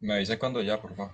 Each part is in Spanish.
Me avisa cuando ya, por favor.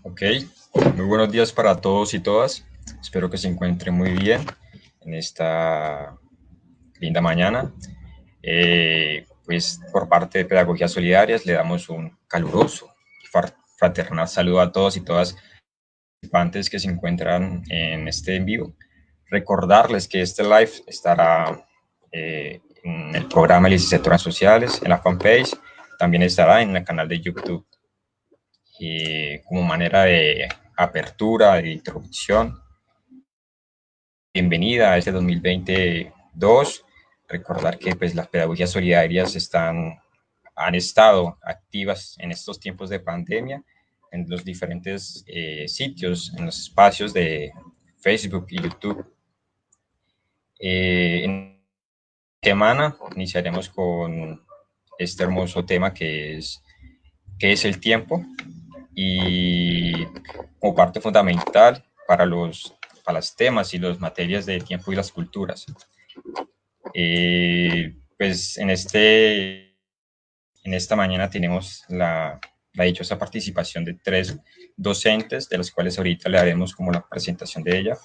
Ok, muy buenos días para todos y todas. Espero que se encuentren muy bien en esta linda mañana. Pues por parte de Pedagogías Solidarias le damos un caluroso y fraternal saludo a todos y todas los participantes que se encuentran en este en vivo. Recordarles que este live estará en el programa de Licenciatura en Sociales, en la fanpage, también estará en el canal de YouTube. Como manera de apertura, de introducción. Bienvenida a este 2022. Recordar que pues, las pedagogías solidarias han estado activas en estos tiempos de pandemia en los diferentes sitios, en los espacios de Facebook y YouTube. En semana iniciaremos con este hermoso tema que es el tiempo, y como parte fundamental para los temas y las materias de tiempo y las culturas. Pues en esta mañana tenemos la dichosa participación de tres docentes, de las cuales ahorita le haremos como la presentación de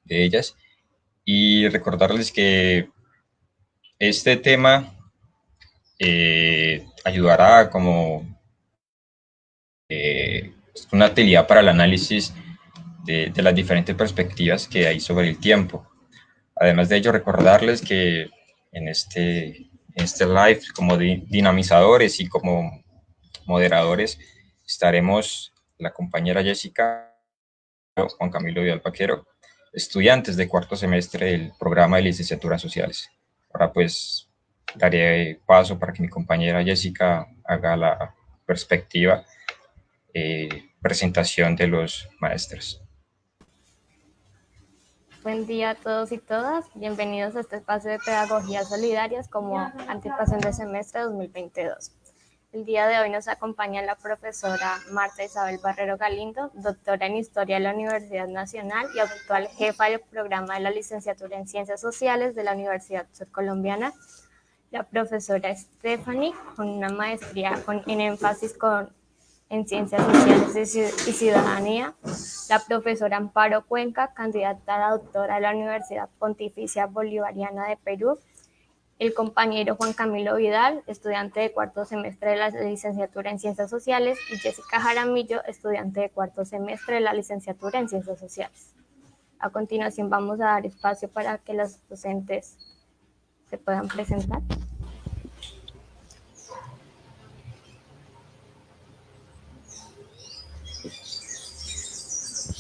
ellas, y recordarles que este tema ayudará como una utilidad para el análisis de las diferentes perspectivas que hay sobre el tiempo. Además de ello, recordarles que en este live, como dinamizadores y como moderadores, estaremos la compañera Jessica, Juan Camilo Vidal Paquero, estudiantes de cuarto semestre del programa de licenciatura en sociales. Ahora pues daré paso para que mi compañera Jessica haga la perspectiva, presentación de los maestros. Buen día a todos y todas. Bienvenidos a este espacio de Pedagogías Solidarias como anticipación de semestre 2022. El día de hoy nos acompaña la profesora Marta Isabel Barrero Galindo, doctora en Historia de la Universidad Nacional y actual jefa del programa de la licenciatura en Ciencias Sociales de la Universidad Surcolombiana. La profesora Stephanie, con una maestría en énfasis en Ciencias Sociales y Ciudadanía, la profesora Amparo Cuenca, candidata a doctora de la Universidad Pontificia Bolivariana de Perú, el compañero Juan Camilo Vidal, estudiante de cuarto semestre de la licenciatura en Ciencias Sociales, y Jessica Jaramillo, estudiante de cuarto semestre de la licenciatura en Ciencias Sociales. A continuación vamos a dar espacio para que los docentes se puedan presentar.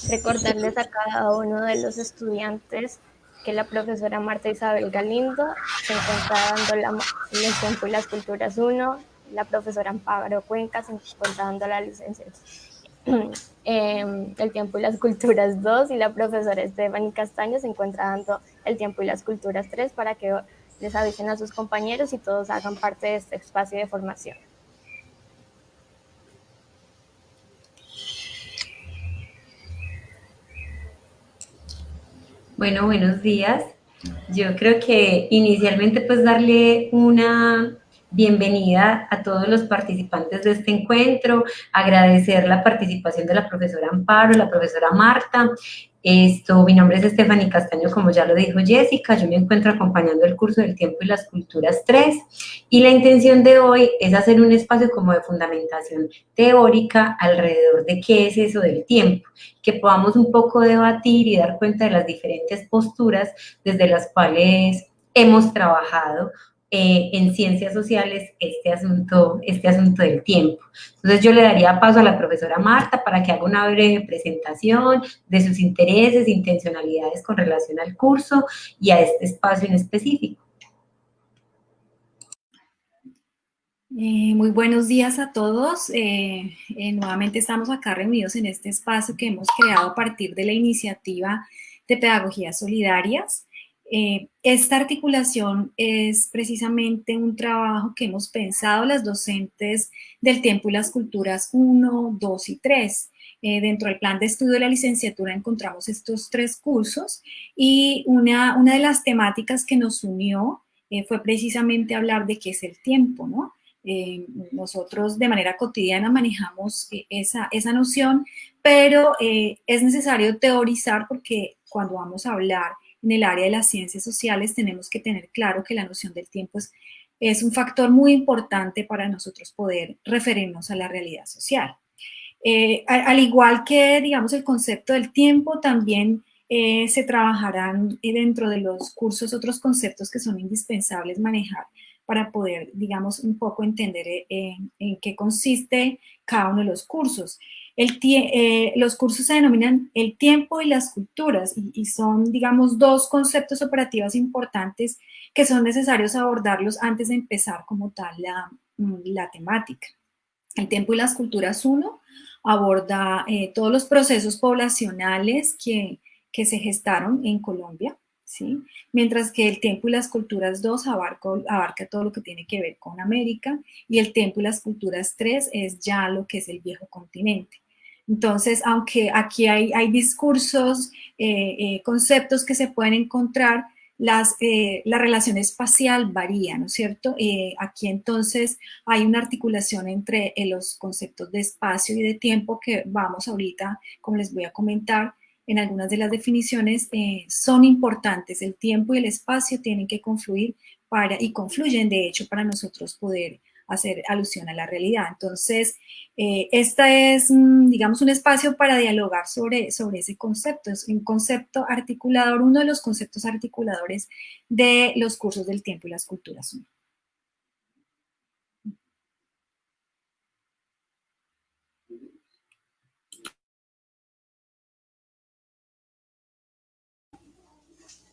Recordarles a cada uno de los estudiantes que la profesora Marta Isabel Galindo se encuentra dando el tiempo y las culturas 1, la profesora Amparo Cuenca se encuentra dando la licencia el tiempo y las culturas 2 y la profesora Stephanie Castaño se encuentra dando el tiempo y las culturas 3 para que les avisen a sus compañeros y todos hagan parte de este espacio de formación. Bueno, buenos días. Yo creo que inicialmente pues darle una bienvenida a todos los participantes de este encuentro, agradecer la participación de la profesora Amparo, la profesora Marta. Mi nombre es Stephanie Castaño, como ya lo dijo Jessica, yo me encuentro acompañando el curso del tiempo y las culturas 3 y la intención de hoy es hacer un espacio como de fundamentación teórica alrededor de qué es eso del tiempo, que podamos un poco debatir y dar cuenta de las diferentes posturas desde las cuales hemos trabajado en ciencias sociales este asunto del tiempo. Entonces yo le daría paso a la profesora Marta para que haga una breve presentación de sus intereses, intencionalidades con relación al curso y a este espacio en específico. Muy buenos días a todos. Nuevamente estamos acá reunidos en este espacio que hemos creado a partir de la iniciativa de Pedagogías Solidarias. Esta articulación es precisamente un trabajo que hemos pensado las docentes del tiempo y las culturas 1, 2 y 3. Dentro del plan de estudio de la licenciatura encontramos estos 3 cursos y una de las temáticas que nos unió fue precisamente hablar de qué es el tiempo, ¿no? Nosotros de manera cotidiana manejamos esa noción, pero es necesario teorizar porque cuando vamos a hablar en el área de las ciencias sociales tenemos que tener claro que la noción del tiempo es un factor muy importante para nosotros poder referirnos a la realidad social. Al igual que, digamos, el concepto del tiempo, también se trabajarán dentro de los cursos otros conceptos que son indispensables manejar para poder, digamos, un poco entender en qué consiste cada uno de los cursos. Los cursos se denominan el tiempo y las culturas y son, digamos, 2 conceptos operativos importantes que son necesarios abordarlos antes de empezar como tal la temática. El tiempo y las culturas 1 aborda todos los procesos poblacionales que se gestaron en Colombia, ¿sí? Mientras que el tiempo y las culturas 2 abarca todo lo que tiene que ver con América y el tiempo y las culturas 3 es ya lo que es el viejo continente. Entonces, aunque aquí hay discursos, conceptos que se pueden encontrar, la relación espacial varía, ¿no es cierto? Aquí entonces hay una articulación entre los conceptos de espacio y de tiempo que vamos ahorita, como les voy a comentar, en algunas de las definiciones son importantes. El tiempo y el espacio tienen que confluir y confluyen, de hecho, para nosotros poder hacer alusión a la realidad. Entonces, esta es, digamos, un espacio para dialogar sobre ese concepto. Es un concepto articulador, uno de los conceptos articuladores de los cursos del tiempo y las culturas.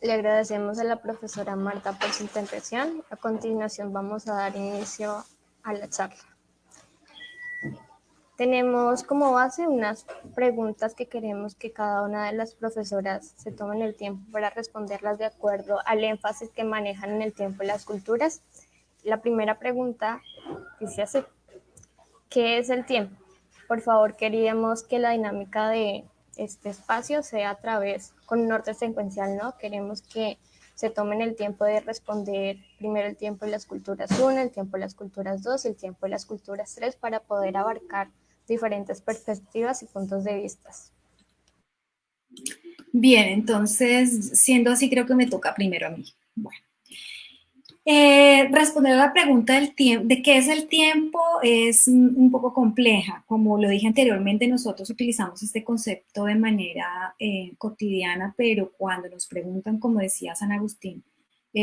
Le agradecemos a la profesora Marta por su intervención. A continuación vamos a dar inicio a la charla. Tenemos como base unas preguntas que queremos que cada una de las profesoras se tomen el tiempo para responderlas de acuerdo al énfasis que manejan en el tiempo y las culturas. La primera pregunta dice así: ¿qué es el tiempo? Por favor, queríamos que la dinámica de este espacio sea a través, con un orden secuencial, ¿no? Queremos que se tomen el tiempo de responder primero el tiempo y las culturas 1, el tiempo y las culturas 2 y el tiempo y las culturas 3 para poder abarcar diferentes perspectivas y puntos de vista. Bien, entonces, siendo así, creo que me toca primero a mí. Bueno. Responder a la pregunta de qué es el tiempo es un poco compleja. Como lo dije anteriormente, nosotros utilizamos este concepto de manera cotidiana, pero cuando nos preguntan, como decía San Agustín,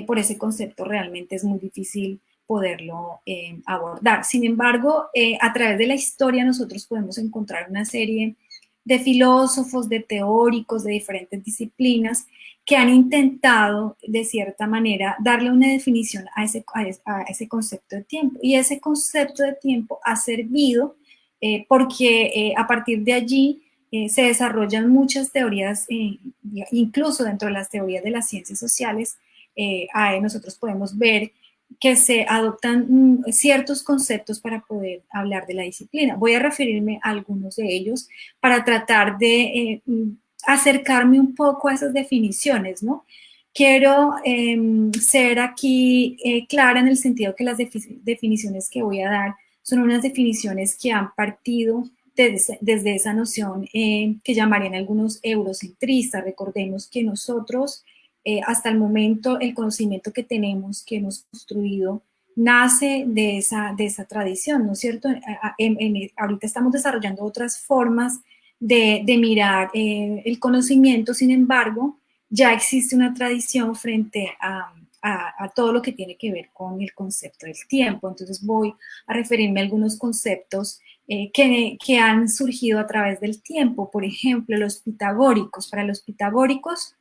por ese concepto realmente es muy difícil poderlo abordar. Sin embargo, a través de la historia nosotros podemos encontrar una serie de filósofos, de teóricos, de diferentes disciplinas, que han intentado, de cierta manera, darle una definición a ese concepto de tiempo. Y ese concepto de tiempo ha servido porque a partir de allí se desarrollan muchas teorías, incluso dentro de las teorías de las ciencias sociales, nosotros podemos ver que se adoptan ciertos conceptos para poder hablar de la disciplina. Voy a referirme a algunos de ellos para tratar de acercarme un poco a esas definiciones, ¿no? Quiero ser aquí clara en el sentido que las definiciones que voy a dar son unas definiciones que han partido desde esa noción que llamarían algunos eurocentristas. Recordemos que nosotros, hasta el momento, el conocimiento que tenemos, que hemos construido, nace de esa tradición, ¿no es cierto? Ahorita estamos desarrollando otras formas de mirar el conocimiento, sin embargo, ya existe una tradición frente a todo lo que tiene que ver con el concepto del tiempo. Entonces voy a referirme a algunos conceptos que han surgido a través del tiempo. Por ejemplo, los pitagóricos. Para los pitagóricos,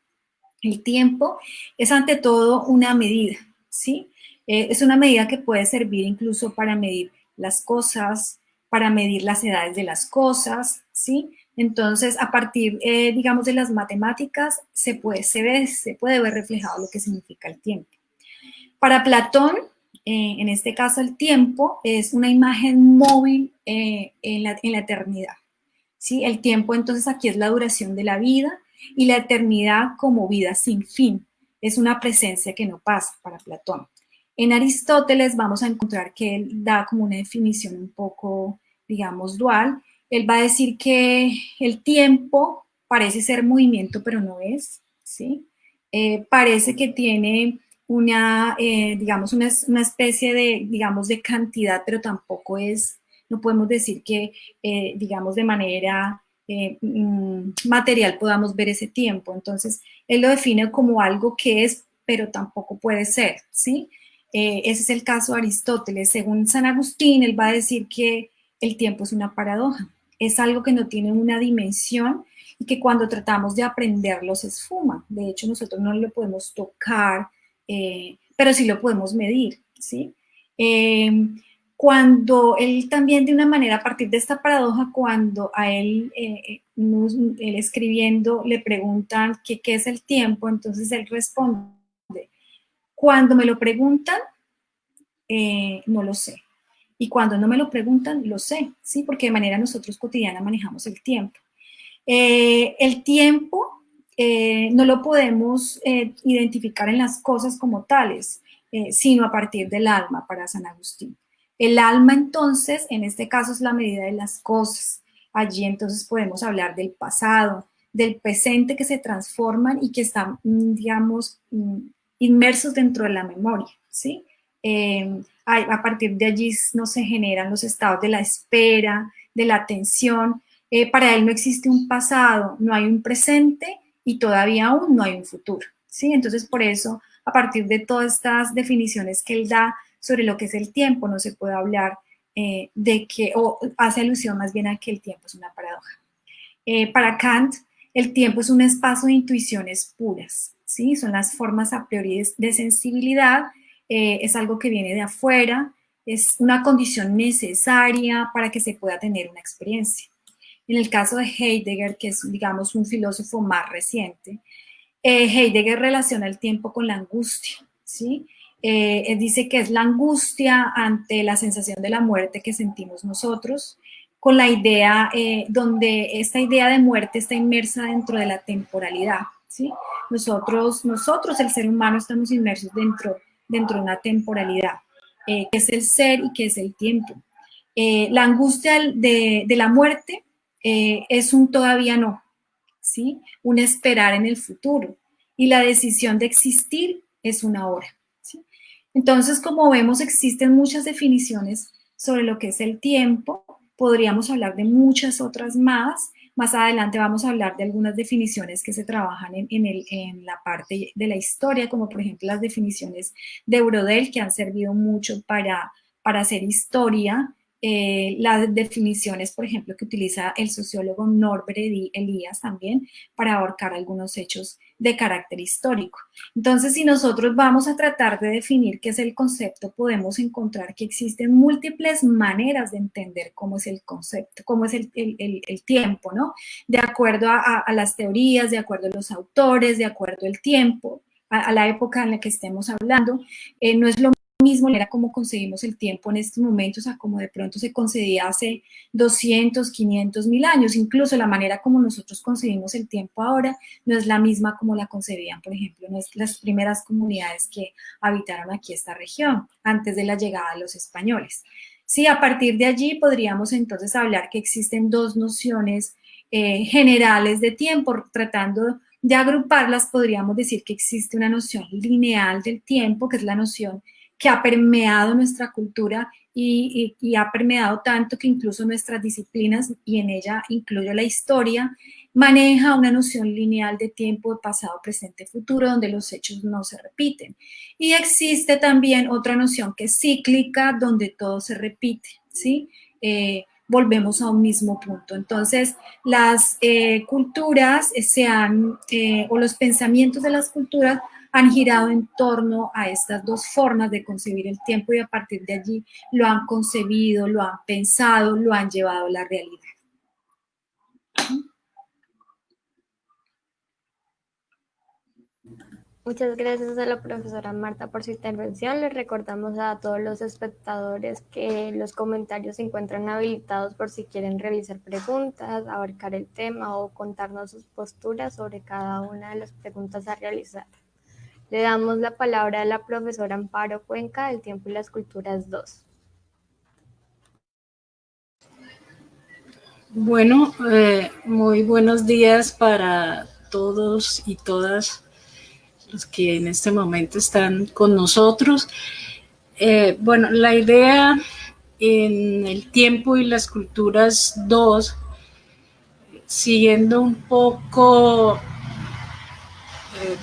el tiempo es ante todo una medida, ¿sí? Es una medida que puede servir incluso para medir las cosas, para medir las edades de las cosas, ¿sí? Entonces, a partir, digamos, de las matemáticas, se puede ver reflejado lo que significa el tiempo. Para Platón, en este caso el tiempo es una imagen móvil en la eternidad, ¿sí? El tiempo, entonces, aquí es la duración de la vida y la eternidad como vida sin fin. Es una presencia que no pasa para Platón. En Aristóteles vamos a encontrar que él da como una definición un poco, digamos, dual. Él va a decir que el tiempo parece ser movimiento, pero no es, ¿sí? Parece que tiene digamos, una especie de, digamos, de cantidad, pero tampoco es, no podemos decir que, digamos, de manera material podamos ver ese tiempo. Entonces, él lo define como algo que es, pero tampoco puede ser, ¿sí? Ese es el caso de Aristóteles. Según San Agustín, él va a decir que el tiempo es una paradoja, es algo que no tiene una dimensión y que cuando tratamos de aprenderlo se esfuma. De hecho, nosotros no lo podemos tocar, pero sí lo podemos medir, ¿sí? Cuando él también de una manera, a partir de esta paradoja, cuando a él, él escribiendo, le preguntan qué es el tiempo, entonces él responde, cuando me lo preguntan, no lo sé. Y cuando no me lo preguntan, lo sé, ¿sí? Porque de manera nosotros cotidiana manejamos el tiempo. El tiempo no lo podemos identificar en las cosas como tales, sino a partir del alma, para San Agustín. El alma, entonces, en este caso es la medida de las cosas. Allí, entonces, podemos hablar del pasado, del presente que se transforman y que están, digamos, inmersos dentro de la memoria, ¿sí? A partir de allí no se generan los estados de la espera, de la atención. Para él no existe un pasado, no hay un presente y todavía aún no hay un futuro, ¿sí? Entonces, por eso, a partir de todas estas definiciones que él da sobre lo que es el tiempo, no se puede hablar de que, o hace alusión más bien a que el tiempo es una paradoja. Para Kant, el tiempo es un espacio de intuiciones puras, ¿sí? Son las formas a priori de sensibilidad, es algo que viene de afuera, es una condición necesaria para que se pueda tener una experiencia. En el caso de Heidegger, que es, digamos, un filósofo más reciente, Heidegger relaciona el tiempo con la angustia, ¿sí? Él dice que es la angustia ante la sensación de la muerte que sentimos nosotros, con la idea, donde esta idea de muerte está inmersa dentro de la temporalidad, ¿sí? Nosotros, el ser humano, estamos inmersos dentro de una temporalidad, que es el ser y que es el tiempo. La angustia de la muerte es un todavía no, ¿sí? Un esperar en el futuro. Y la decisión de existir es una hora, ¿sí? Entonces, como vemos, existen muchas definiciones sobre lo que es el tiempo. Podríamos hablar de muchas otras más. Más adelante vamos a hablar de algunas definiciones que se trabajan en la parte de la historia, como por ejemplo las definiciones de Brodel, que han servido mucho para hacer historia las definiciones, por ejemplo, que utiliza el sociólogo Norbert Elias también para abarcar algunos hechos de carácter histórico. Entonces, si nosotros vamos a tratar de definir qué es el concepto, podemos encontrar que existen múltiples maneras de entender cómo es el concepto, cómo es el tiempo, ¿no? De acuerdo a las teorías, de acuerdo a los autores, de acuerdo al tiempo, a la época en la que estemos hablando. No es lo mismo era como concebimos el tiempo en estos momentos a como de pronto se concebía hace 200, 500, 1000 años. Incluso la manera como nosotros concebimos el tiempo ahora no es la misma como la concebían, por ejemplo, las primeras comunidades que habitaron aquí esta región antes de la llegada de los españoles. Sí, a partir de allí podríamos entonces hablar que existen dos nociones generales de tiempo. Tratando de agruparlas, podríamos decir que existe una noción lineal del tiempo, que es la noción que ha permeado nuestra cultura y ha permeado tanto que incluso nuestras disciplinas, y en ella incluyo la historia, maneja una noción lineal de tiempo de pasado, presente, futuro, donde los hechos no se repiten. Y existe también otra noción que es cíclica, donde todo se repite, ¿sí? Volvemos a un mismo punto. Entonces, las culturas o los pensamientos de las culturas han girado en torno a estas dos formas de concebir el tiempo, y a partir de allí lo han concebido, lo han pensado, lo han llevado a la realidad. Muchas gracias a la profesora Marta por su intervención. Les recordamos a todos los espectadores que los comentarios se encuentran habilitados por si quieren realizar preguntas, abarcar el tema o contarnos sus posturas sobre cada una de las preguntas a realizar. Le damos la palabra a la profesora Amparo Cuenca, del Tiempo y las Culturas 2. Bueno, muy buenos días para todos y todas los que en este momento están con nosotros. Bueno, la idea en el Tiempo y las Culturas 2, siguiendo un poco,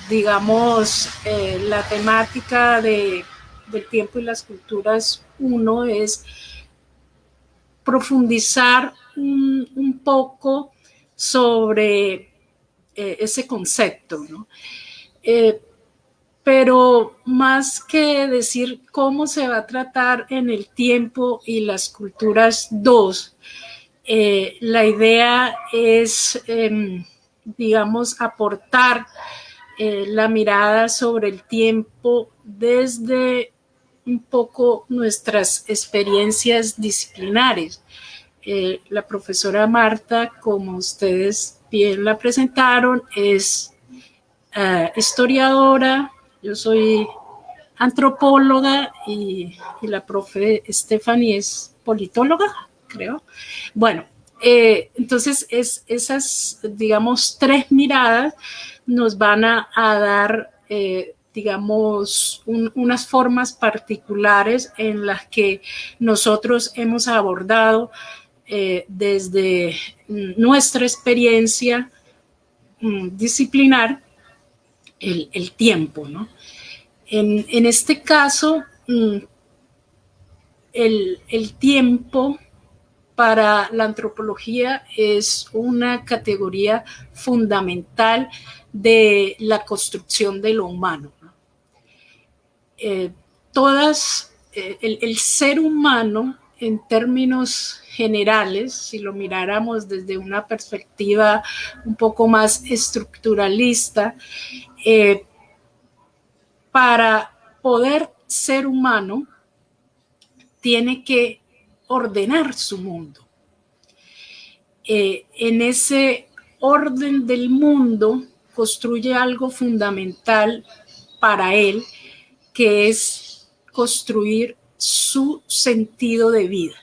digamos, la temática del Tiempo y las Culturas 1, es profundizar un poco sobre ese concepto, ¿no? Pero más que decir cómo se va a tratar en el Tiempo y las Culturas 2, la idea es, digamos, aportar la mirada sobre el tiempo desde un poco nuestras experiencias disciplinares. La profesora Marta, como ustedes bien la presentaron, es historiadora, yo soy antropóloga y la profe Stephanie es politóloga, creo. Bueno, entonces esas, digamos, tres miradas nos van a dar, digamos, unas formas particulares en las que nosotros hemos abordado desde nuestra experiencia disciplinar el tiempo, ¿no? En este caso, el tiempo para la antropología es una categoría fundamental de la construcción de lo humano, ¿no? El ser humano, en términos generales, si lo miráramos desde una perspectiva un poco más estructuralista, para poder ser humano, tiene que ordenar su mundo. En ese orden del mundo construye algo fundamental para él, que es construir su sentido de vida.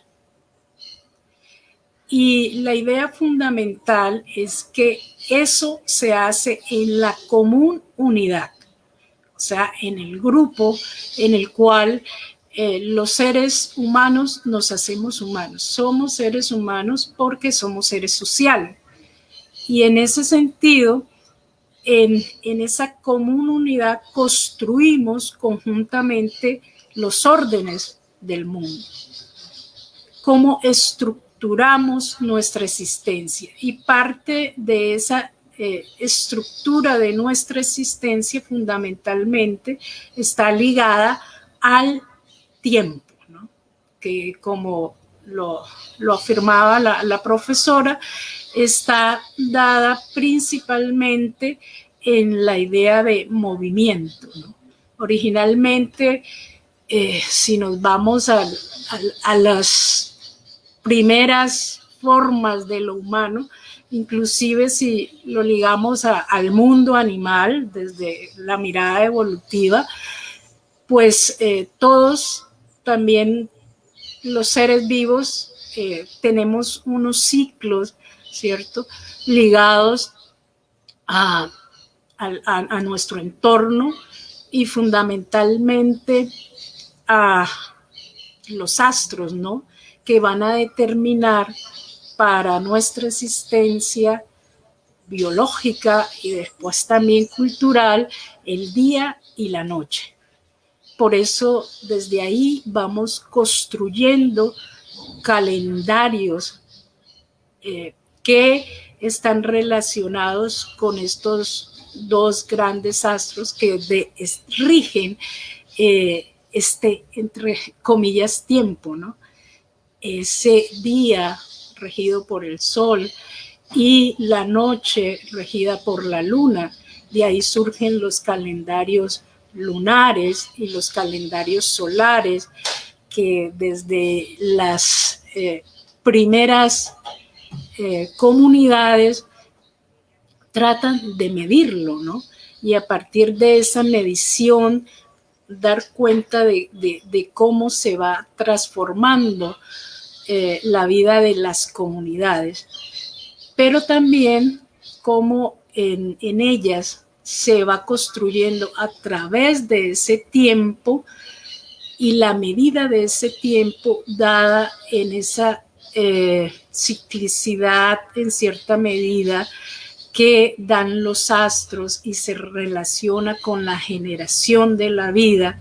Y la idea fundamental es que eso se hace en la común unidad, o sea, en el grupo en el cual los seres humanos nos hacemos humanos. Somos seres humanos porque somos seres sociales. Y en ese sentido, en esa común unidad construimos conjuntamente los órdenes del mundo. cómo estructuramos nuestra existencia. Y parte de esa estructura de nuestra existencia fundamentalmente está ligada al tiempo, ¿no? Que como lo afirmaba la profesora, está dada principalmente en la idea de movimiento, ¿no? Originalmente, si nos vamos a las primeras formas de lo humano, inclusive si lo ligamos al mundo animal desde la mirada evolutiva, pues todos también los seres vivos tenemos unos ciclos, ¿cierto?, ligados a nuestro entorno y fundamentalmente a los astros, ¿no?, que van a determinar para nuestra existencia biológica y después también cultural el día y la noche. Por eso desde ahí vamos construyendo calendarios que están relacionados con estos dos grandes astros que rigen entre comillas, tiempo, ¿no? Ese día regido por el sol y la noche regida por la luna. De ahí surgen los calendarios lunares y los calendarios solares, que desde las primeras comunidades tratan de medirlo, ¿no? Y a partir de esa medición dar cuenta de cómo se va transformando la vida de las comunidades, pero también cómo en ellas se va construyendo a través de ese tiempo y la medida de ese tiempo dada en esa ciclicidad en cierta medida que dan los astros y se relaciona con la generación de la vida,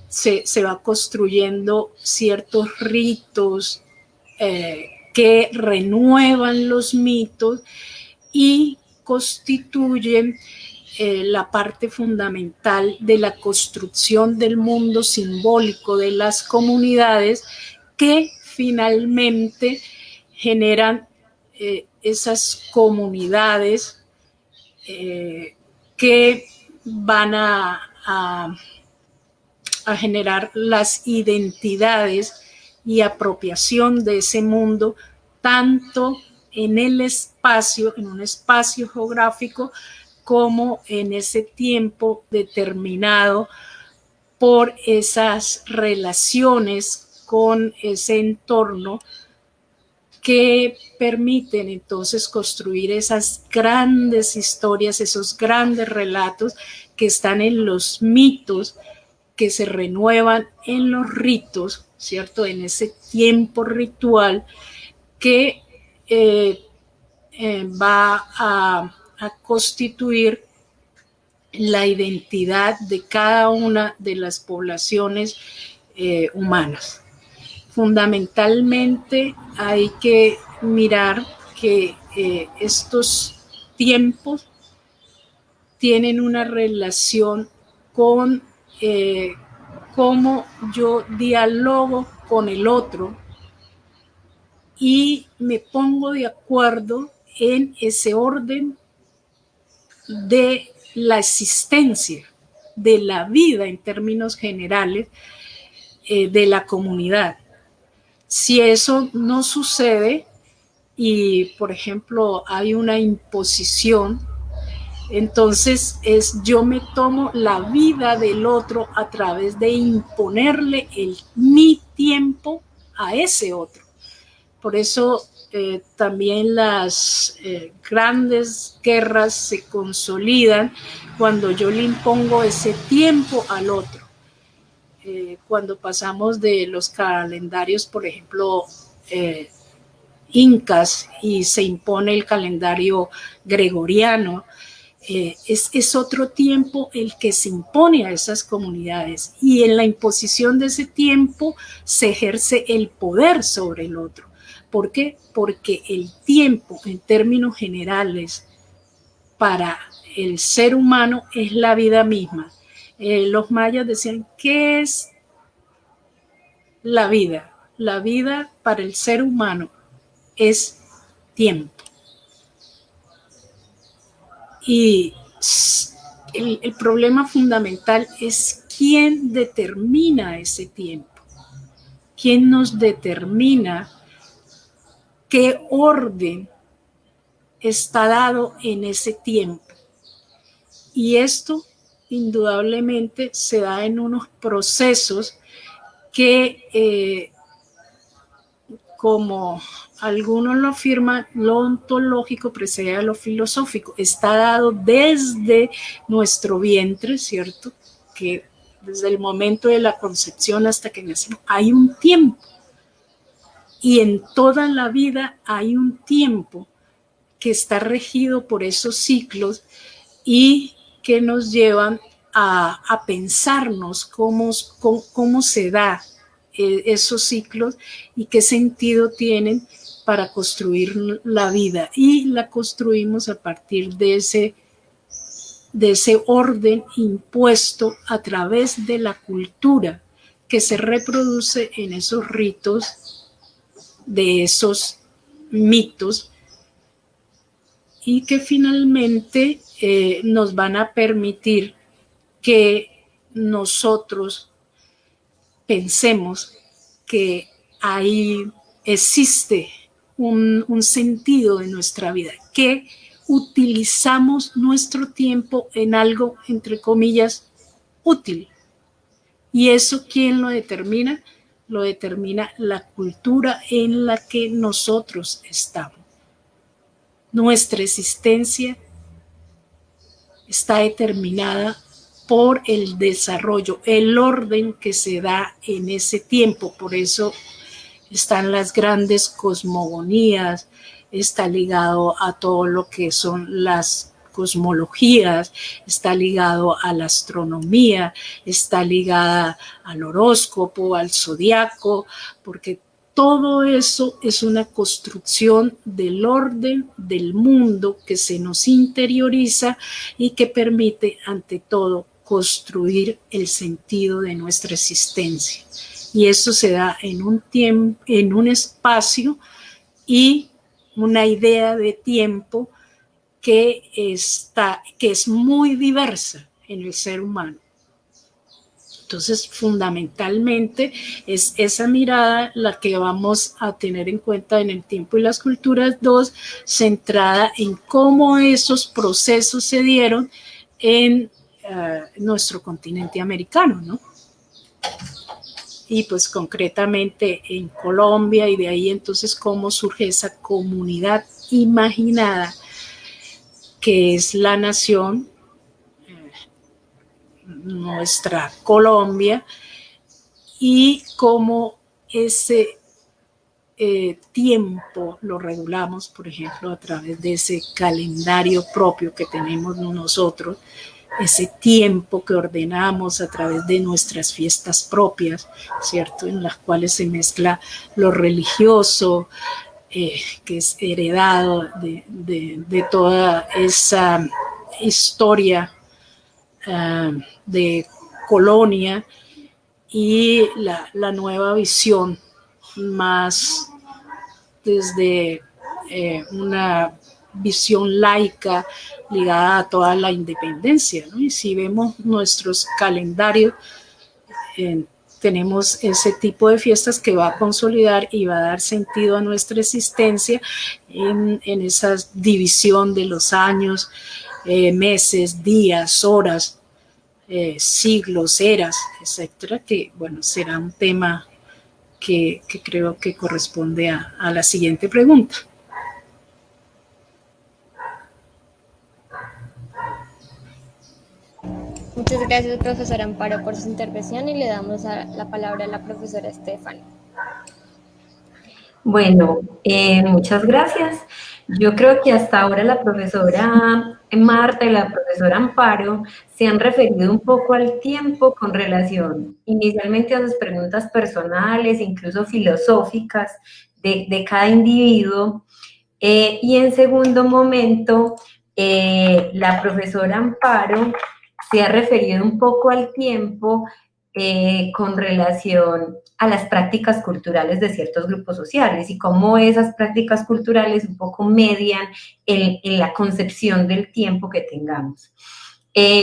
se va construyendo ciertos ritos que renuevan los mitos y constituyen la parte fundamental de la construcción del mundo simbólico de las comunidades que finalmente generan esas comunidades que van a generar las identidades y apropiación de ese mundo, tanto en el espacio, en un espacio geográfico, como en ese tiempo determinado por esas relaciones con ese entorno que permiten entonces construir esas grandes historias, esos grandes relatos que están en los mitos, que se renuevan en los ritos, ¿cierto? En ese tiempo ritual que va a constituir la identidad de cada una de las poblaciones humanas. Fundamentalmente hay que mirar que estos tiempos tienen una relación con cómo yo dialogo con el otro y me pongo de acuerdo en ese orden de la existencia, de la vida en términos generales de la comunidad. Si eso no sucede y, por ejemplo, hay una imposición, entonces yo me tomo la vida del otro a través de imponerle mi tiempo a ese otro. Por eso también las grandes guerras se consolidan cuando yo le impongo ese tiempo al otro. Cuando pasamos de los calendarios, por ejemplo, incas, y se impone el calendario gregoriano, Es otro tiempo el que se impone a esas comunidades, y en la imposición de ese tiempo se ejerce el poder sobre el otro. ¿Por qué? Porque el tiempo, en términos generales, para el ser humano es la vida misma. Los mayas decían, ¿qué es la vida? La vida para el ser humano es tiempo. Y el problema fundamental es quién determina ese tiempo, quién nos determina qué orden está dado en ese tiempo. Y esto indudablemente se da en unos procesos que, como algunos lo afirman, lo ontológico precede a lo filosófico. Está dado desde nuestro vientre, ¿cierto? Que desde el momento de la concepción hasta que nacimos hay un tiempo. Y en toda la vida hay un tiempo que está regido por esos ciclos y que nos llevan a pensarnos cómo se da esos ciclos y qué sentido tienen para construir la vida. Y la construimos a partir de ese orden impuesto a través de la cultura que se reproduce en esos ritos, de esos mitos, y que finalmente nos van a permitir que nosotros pensemos que ahí existe un sentido de nuestra vida, que utilizamos nuestro tiempo en algo, entre comillas, útil. ¿Y eso quién lo determina? Lo determina la cultura en la que nosotros estamos. Nuestra existencia está determinada por el desarrollo, el orden que se da en ese tiempo. Por eso están las grandes cosmogonías, está ligado a todo lo que son las cosmologías, está ligado a la astronomía, está ligada al horóscopo, al zodiaco, porque todo eso es una construcción del orden del mundo que se nos interioriza y que permite, ante todo, construir el sentido de nuestra existencia. Y eso se da en un tiempo, en un espacio y una idea de tiempo que es muy diversa en el ser humano. Entonces, fundamentalmente, es esa mirada la que vamos a tener en cuenta en el tiempo y las culturas 2, centrada en cómo esos procesos se dieron en nuestro continente americano, ¿no? Y pues concretamente en Colombia, y de ahí entonces cómo surge esa comunidad imaginada que es la nación, nuestra Colombia, y cómo ese tiempo lo regulamos, por ejemplo, a través de ese calendario propio que tenemos nosotros, ese tiempo que ordenamos a través de nuestras fiestas propias, ¿cierto? En las cuales se mezcla lo religioso, que es heredado de toda esa historia de colonia, y la nueva visión más desde una visión laica ligada a toda la independencia, ¿no? Y si vemos nuestros calendarios, tenemos ese tipo de fiestas que va a consolidar y va a dar sentido a nuestra existencia en esa división de los años, meses, días, horas, siglos, eras, etcétera, que bueno, será un tema que creo que corresponde a la siguiente pregunta. Muchas gracias, profesora Amparo, por su intervención, y le damos la palabra a la profesora Estefany. Bueno, muchas gracias. Yo creo que hasta ahora la profesora Marta y la profesora Amparo se han referido un poco al tiempo con relación inicialmente a sus preguntas personales, incluso filosóficas de cada individuo, y en segundo momento la profesora Amparo se ha referido un poco al tiempo con relación a las prácticas culturales de ciertos grupos sociales y cómo esas prácticas culturales un poco median en la concepción del tiempo que tengamos.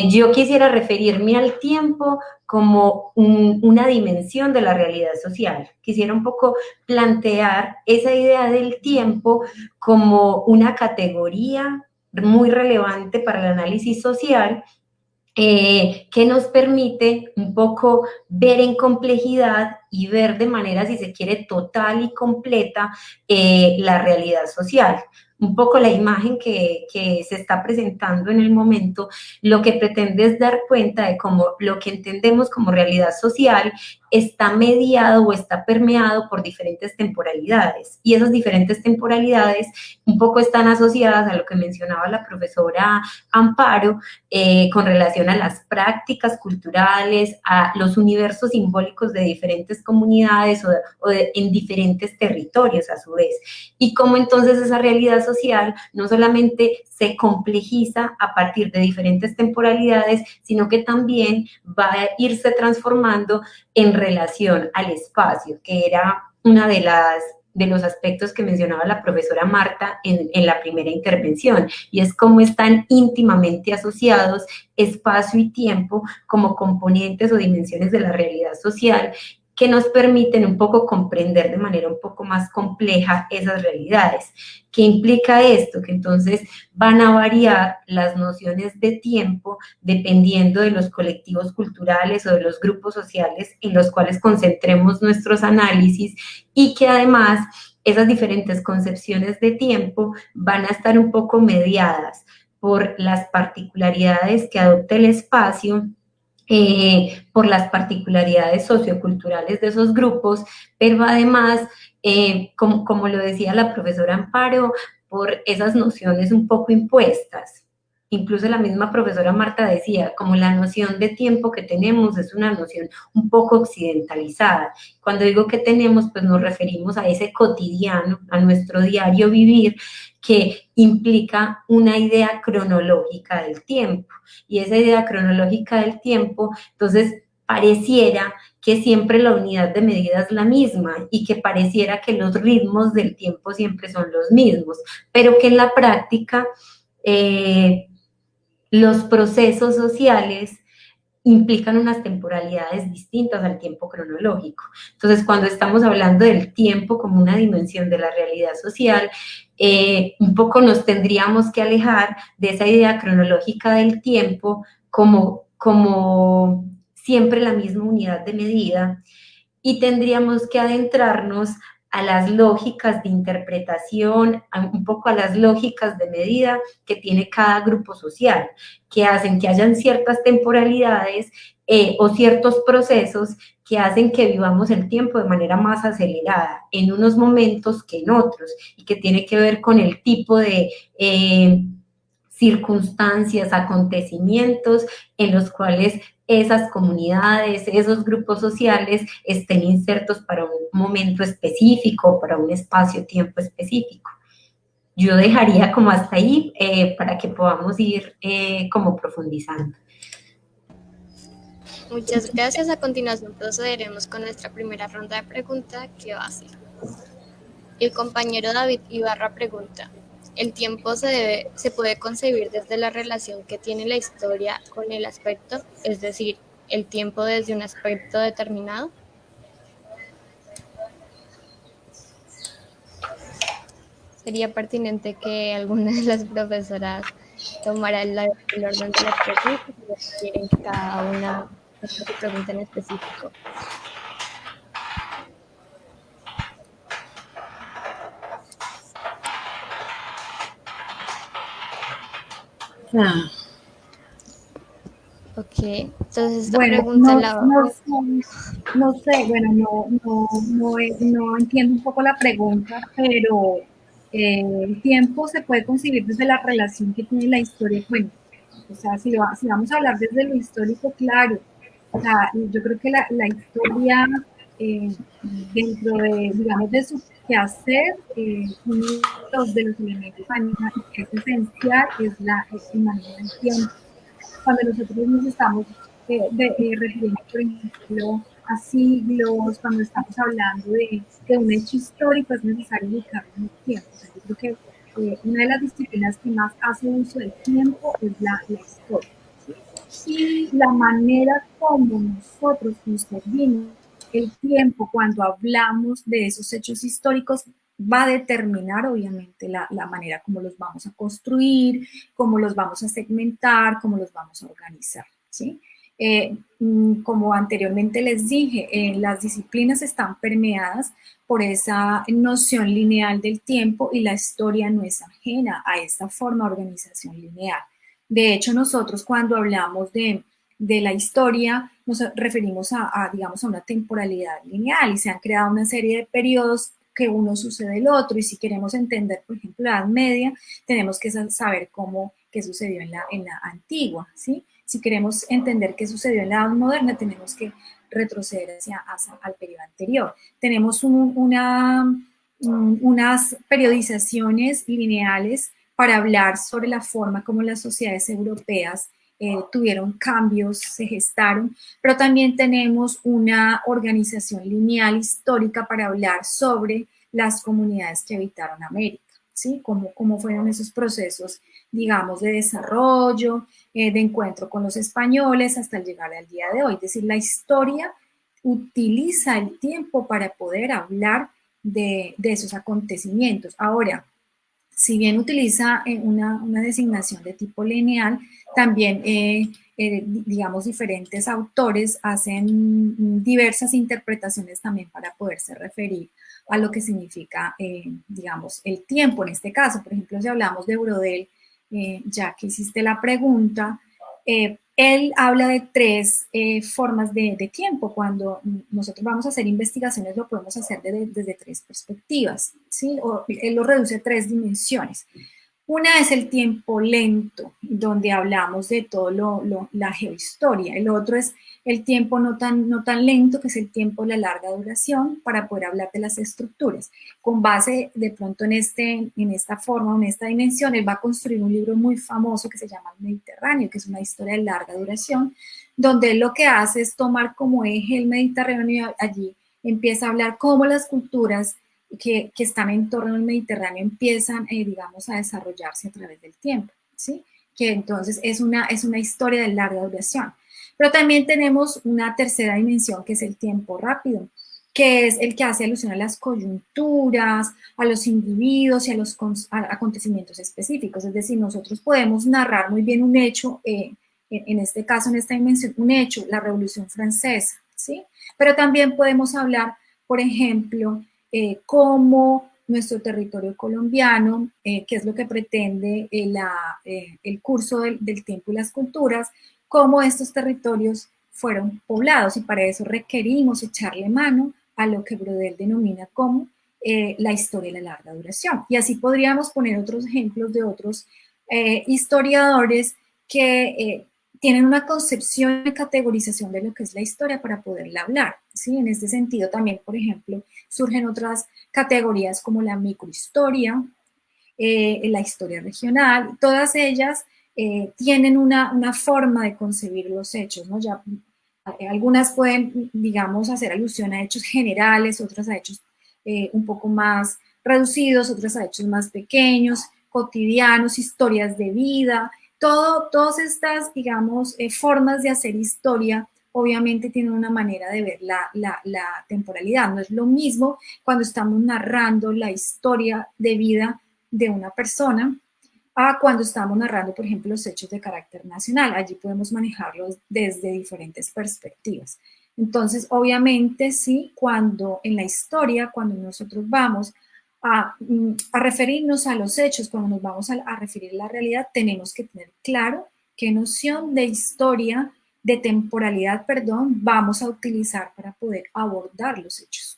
Yo quisiera referirme al tiempo como una dimensión de la realidad social. Quisiera un poco plantear esa idea del tiempo como una categoría muy relevante para el análisis social, que nos permite un poco ver en complejidad y ver de manera, si se quiere, total y completa la realidad social. Un poco la imagen que se está presentando en el momento, lo que pretende es dar cuenta de cómo lo que entendemos como realidad social está mediado o está permeado por diferentes temporalidades. Y esas diferentes temporalidades un poco están asociadas a lo que mencionaba la profesora Amparo, con relación a las prácticas culturales, a los universos simbólicos de diferentes comunidades en diferentes territorios a su vez. Y cómo entonces esa realidad social no solamente se complejiza a partir de diferentes temporalidades, sino que también va a irse transformando en relación al espacio, que era una de los aspectos que mencionaba la profesora Marta en la primera intervención, y es cómo están íntimamente asociados espacio y tiempo como componentes o dimensiones de la realidad social que nos permiten un poco comprender de manera un poco más compleja esas realidades. ¿Qué implica esto? Que entonces van a variar las nociones de tiempo dependiendo de los colectivos culturales o de los grupos sociales en los cuales concentremos nuestros análisis, y que además esas diferentes concepciones de tiempo van a estar un poco mediadas por las particularidades que adopta el espacio, por las particularidades socioculturales de esos grupos, pero además, como lo decía la profesora Amparo, por esas nociones un poco impuestas. Incluso la misma profesora Marta decía, como la noción de tiempo que tenemos es una noción un poco occidentalizada. Cuando digo que tenemos, pues nos referimos a ese cotidiano, a nuestro diario vivir, que implica una idea cronológica del tiempo. Y esa idea cronológica del tiempo, entonces, pareciera que siempre la unidad de medida es la misma y que pareciera que los ritmos del tiempo siempre son los mismos, pero que en la práctica los procesos sociales implican unas temporalidades distintas al tiempo cronológico. Entonces, cuando estamos hablando del tiempo como una dimensión de la realidad social, un poco nos tendríamos que alejar de esa idea cronológica del tiempo como siempre la misma unidad de medida, y tendríamos que adentrarnos a las lógicas de interpretación, un poco a las lógicas de medida que tiene cada grupo social, que hacen que hayan ciertas temporalidades o ciertos procesos que hacen que vivamos el tiempo de manera más acelerada en unos momentos que en otros, y que tiene que ver con el tipo de circunstancias, acontecimientos en los cuales esas comunidades, esos grupos sociales estén insertos para un momento específico, para un espacio-tiempo específico. Yo dejaría como hasta ahí para que podamos ir como profundizando. Muchas gracias. A continuación procederemos con nuestra primera ronda de preguntas, que va así. El compañero David Ibarra pregunta: ¿el tiempo se puede concebir desde la relación que tiene la historia con el aspecto, es decir, el tiempo desde un aspecto determinado? Sería pertinente que alguna de las profesoras tomara el orden de las preguntas y quieren que cada una se pregunte en específico. Ok, entonces esta pregunta no sé, bueno, no entiendo un poco la pregunta, pero El tiempo se puede concebir desde la relación que tiene la historia. Bueno, o sea, si vamos a hablar desde lo histórico, claro. O sea, yo creo que la historia, dentro de, digamos, de su quehacer, uno de los elementos que es esencial es el manejo del tiempo. Cuando nosotros nos estamos refiriendo, por ejemplo, a siglos, cuando estamos hablando de un hecho histórico, es necesario ubicarlo en el tiempo. O sea, yo creo que una de las disciplinas que más hace uso del tiempo es la historia. ¿Sí? Y la manera como nosotros concebimos el tiempo cuando hablamos de esos hechos históricos va a determinar obviamente la manera como los vamos a construir, cómo los vamos a segmentar, cómo los vamos a organizar, ¿sí? Como anteriormente les dije, las disciplinas están permeadas por esa noción lineal del tiempo y la historia no es ajena a esta forma de organización lineal. De hecho, nosotros cuando hablamos de la historia nos referimos digamos, a una temporalidad lineal y se han creado una serie de periodos que uno sucede el otro, y si queremos entender, por ejemplo, la Edad Media, tenemos que saber qué sucedió en la antigua, ¿sí? Si queremos entender qué sucedió en la Edad Moderna, tenemos que retroceder al periodo anterior. Tenemos unas periodizaciones lineales para hablar sobre la forma como las sociedades europeas tuvieron cambios, se gestaron, pero también tenemos una organización lineal histórica para hablar sobre las comunidades que habitaron América, ¿sí? Cómo fueron esos procesos, digamos, de desarrollo, de encuentro con los españoles hasta llegar al día de hoy. Es decir, la historia utiliza el tiempo para poder hablar de esos acontecimientos. Ahora, si bien utiliza una designación de tipo lineal, también, digamos, diferentes autores hacen diversas interpretaciones también para poderse referir a lo que significa, digamos, el tiempo en este caso. Por ejemplo, si hablamos de Brodel, ya que hiciste la pregunta, él habla de tres formas de tiempo. Cuando nosotros vamos a hacer investigaciones, lo podemos hacer desde tres perspectivas, ¿sí? Él lo reduce a tres dimensiones. Una es el tiempo lento, donde hablamos de todo la geohistoria. El otro es el tiempo no tan lento, que es el tiempo de la larga duración, para poder hablar de las estructuras. Con base de pronto en esta forma, en esta dimensión, él va a construir un libro muy famoso que se llama El Mediterráneo, que es una historia de larga duración, donde él lo que hace es tomar como eje el Mediterráneo y allí empieza a hablar cómo las culturas que están en torno al Mediterráneo empiezan, digamos, a desarrollarse a través del tiempo, ¿sí? Que entonces es una historia de larga duración. Pero también tenemos una tercera dimensión, que es el tiempo rápido, que es el que hace alusión a las coyunturas, a los individuos y a los acontecimientos específicos. Es decir, nosotros podemos narrar muy bien un hecho, en este caso, en esta dimensión, un hecho, la Revolución Francesa, ¿sí? Pero también podemos hablar, por ejemplo, cómo nuestro territorio colombiano, que es lo que pretende el curso del tiempo y las culturas, cómo estos territorios fueron poblados, y para eso requerimos echarle mano a lo que Brodel denomina como la historia de la larga duración. Y así podríamos poner otros ejemplos de otros historiadores que tienen una concepción de categorización de lo que es la historia para poderla hablar, ¿sí? En este sentido también, por ejemplo, surgen otras categorías como la microhistoria, la historia regional, todas ellas tienen una forma de concebir los hechos, ¿no? Ya, algunas pueden, digamos, hacer alusión a hechos generales, otras a hechos un poco más reducidos, otras a hechos más pequeños, cotidianos, historias de vida. Todas estas, digamos, formas de hacer historia obviamente tienen una manera de ver la temporalidad. No es lo mismo cuando estamos narrando la historia de vida de una persona a cuando estamos narrando, por ejemplo, los hechos de carácter nacional. Allí podemos manejarlos desde diferentes perspectivas. Entonces, obviamente, sí, cuando en la historia, cuando nosotros vamos a referirnos a los hechos, cuando nos vamos a referir a la realidad, tenemos que tener claro qué noción de historia, de temporalidad, perdón, vamos a utilizar para poder abordar los hechos.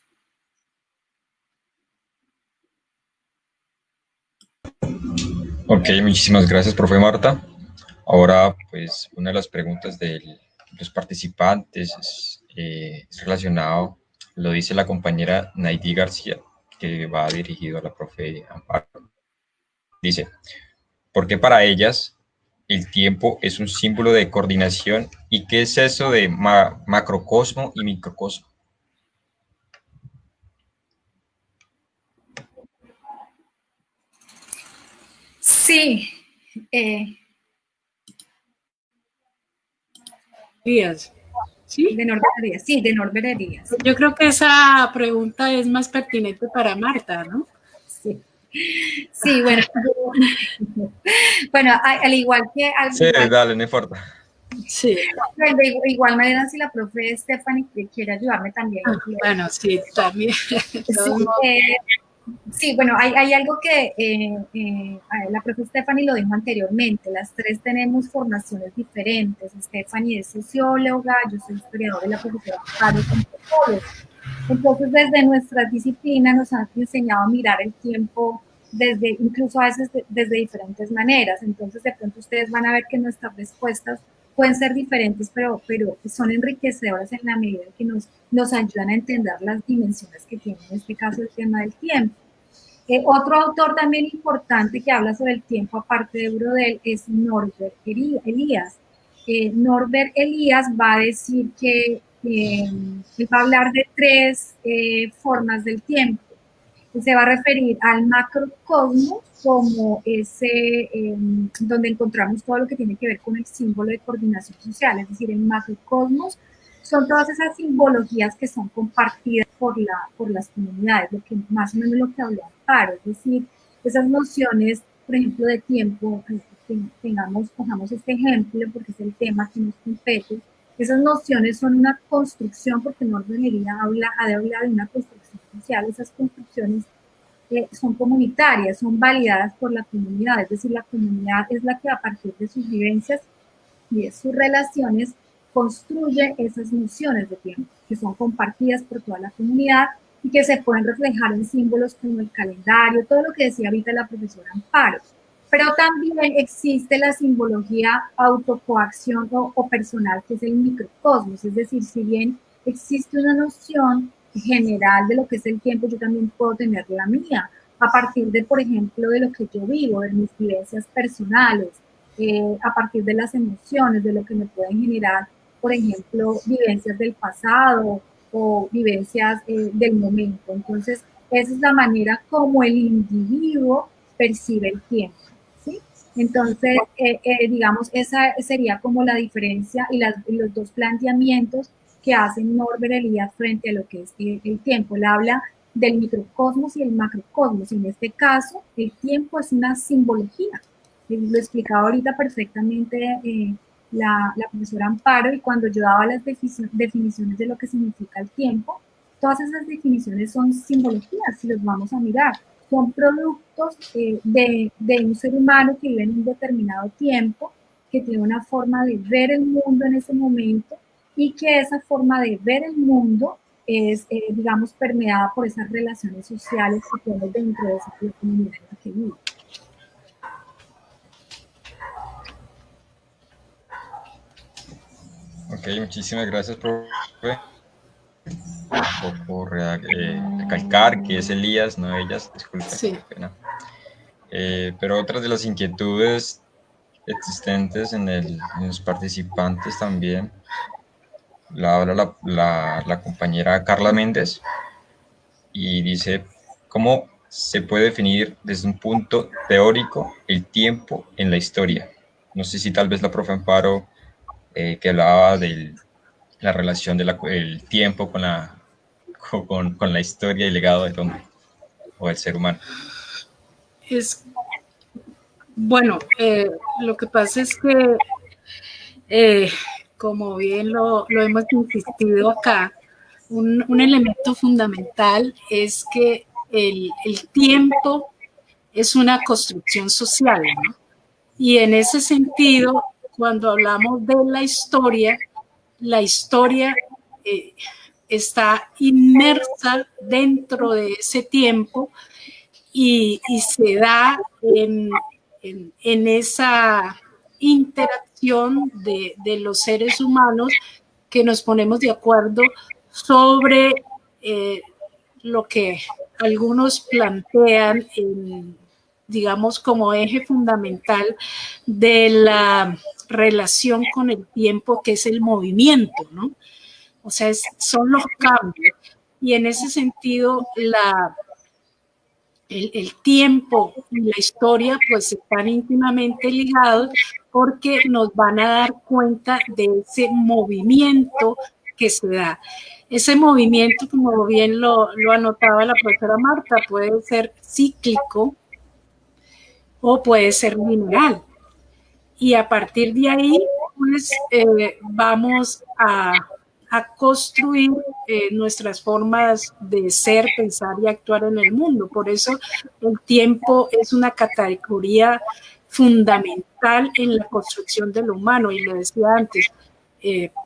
Ok, muchísimas gracias, profe Marta. Ahora, pues, una de las preguntas de los participantes es relacionado, lo dice la compañera Naidi García, que va dirigido a la profe Amparo. Dice, ¿por qué para ellas el tiempo es un símbolo de coordinación y qué es eso de macrocosmo y microcosmo? Sí, eh, Díaz, ¿sí? de Norbert Díaz, sí, de Norbert Díaz. Yo creo que esa pregunta es más pertinente para Marta, ¿no? Sí, sí, bueno, bueno, al igual que... Sí, dale, no importa. Sí. De igual manera, si la profe Stephanie quiere ayudarme también. Bueno, sí, también. Sí, sí, bueno, hay algo que la profe Stephanie lo dijo anteriormente, las tres tenemos formaciones diferentes. Stephanie es socióloga, yo soy historiadora y la profesora Caro es antropóloga. Entonces, desde nuestras disciplinas nos han enseñado a mirar el tiempo desde, incluso a veces desde diferentes maneras. Entonces, de pronto ustedes van a ver que nuestras respuestas pueden ser diferentes, pero son enriquecedoras en la medida en que nos ayudan a entender las dimensiones que tiene en este caso el tema del tiempo. Otro autor también importante que habla sobre el tiempo, aparte de Brodel, es Norbert Elias. Norbert Elias va a decir que él va a hablar de tres formas del tiempo. Se va a referir al macrocosmos como ese donde encontramos todo lo que tiene que ver con el símbolo de coordinación social, es decir, el macrocosmos son todas esas simbologías que son compartidas por las comunidades, lo que más o menos lo que habló Amparo, es decir, esas nociones, por ejemplo, de tiempo, cojamos este ejemplo porque es el tema que nos compete, esas nociones son una construcción, porque no debería hablar de una construcción social, esas construcciones son comunitarias, son validadas por la comunidad, es decir, la comunidad es la que a partir de sus vivencias y de sus relaciones construye esas nociones de tiempo que son compartidas por toda la comunidad y que se pueden reflejar en símbolos como el calendario, todo lo que decía ahorita la profesora Amparo. Pero también existe la simbología autocoacción o personal, que es el microcosmos, es decir, si bien existe una noción general de lo que es el tiempo, yo también puedo tener la mía, a partir de, por ejemplo, de lo que yo vivo, de mis vivencias personales, a partir de las emociones, de lo que me pueden generar, por ejemplo, vivencias del pasado o vivencias del momento. Entonces, esa es la manera como el individuo percibe el tiempo. ¿Sí? Entonces, digamos, esa sería como la diferencia y los dos planteamientos que hace Norbert Elias frente a lo que es el tiempo. Él habla del microcosmos y el macrocosmos. En este caso, el tiempo es una simbología. Lo explicaba ahorita perfectamente la profesora Amparo, y cuando yo daba las definiciones de lo que significa el tiempo, todas esas definiciones son simbologías, si los vamos a mirar. Son productos de un ser humano que vive en un determinado tiempo, que tiene una forma de ver el mundo en ese momento, y que esa forma de ver el mundo es, digamos, permeada por esas relaciones sociales que tenemos dentro de esa comunidad en la que vive. Ok, muchísimas gracias, profe. Un poco recalcar que es Elías, no ellas, disculpen. Sí. Pero otras de las inquietudes existentes en los participantes también la habla la compañera Carla Méndez y dice, ¿cómo se puede definir desde un punto teórico el tiempo en la historia? No sé si tal vez la profe Amparo, que hablaba de la relación del tiempo con la historia y legado del hombre o del ser humano. Bueno, lo que pasa es que, como bien lo hemos insistido acá, un elemento fundamental es que el tiempo es una construcción social, ¿no? Y en ese sentido, cuando hablamos de la historia está inmersa dentro de ese tiempo y se da en esa interacción de los seres humanos que nos ponemos de acuerdo sobre lo que algunos plantean digamos, como eje fundamental de la relación con el tiempo, que es el movimiento, ¿no? O sea, son los cambios. Y en ese sentido, el tiempo y la historia pues están íntimamente ligados porque nos van a dar cuenta de ese movimiento que se da. Ese movimiento, como bien lo anotaba la profesora Marta, puede ser cíclico o puede ser lineal. Y a partir de ahí, pues vamos a construir nuestras formas de ser, pensar y actuar en el mundo. Por eso el tiempo es una categoría fundamental en la construcción de lo humano. Y lo decía antes,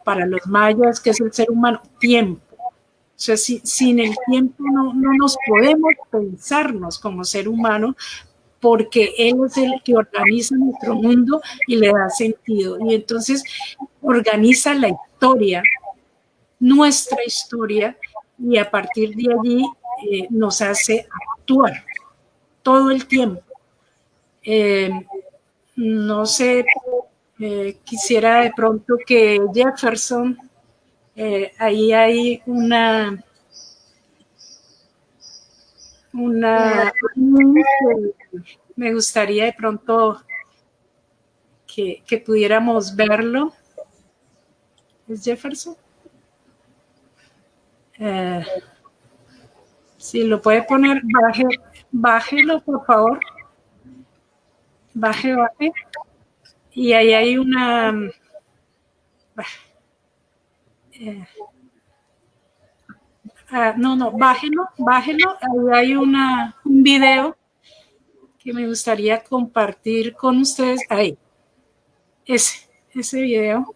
para los mayas, ¿qué es el ser humano? Tiempo. O sea, sin el tiempo no nos podemos pensarnos como ser humano, porque él es el que organiza nuestro mundo y le da sentido. Y entonces organiza la historia, nuestra historia, y a partir de allí nos hace actuar todo el tiempo. No sé, quisiera de pronto que Jefferson, ahí hay me gustaría de pronto que pudiéramos verlo. ¿Es Jefferson? Si lo puede poner, bájelo, por favor. Baje. Y ahí hay bájelo. Ahí hay un video que me gustaría compartir con ustedes. Ahí. Ese video.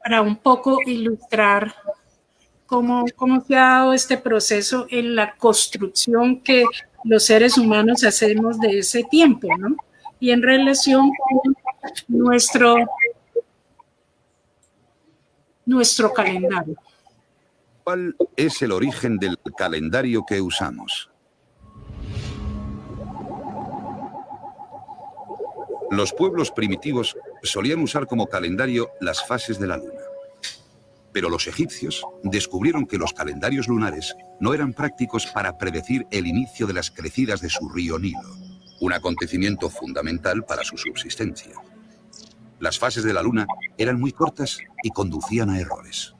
Para un poco ilustrar cómo se ha dado este proceso en la construcción que los seres humanos hacemos de ese tiempo, ¿no? Y en relación con nuestro calendario. ¿Cuál es el origen del calendario que usamos? Los pueblos primitivos solían usar como calendario las fases de la luna. Pero los egipcios descubrieron que los calendarios lunares no eran prácticos para predecir el inicio de las crecidas de su río Nilo, un acontecimiento fundamental para su subsistencia. Las fases de la luna eran muy cortas y conducían a errores.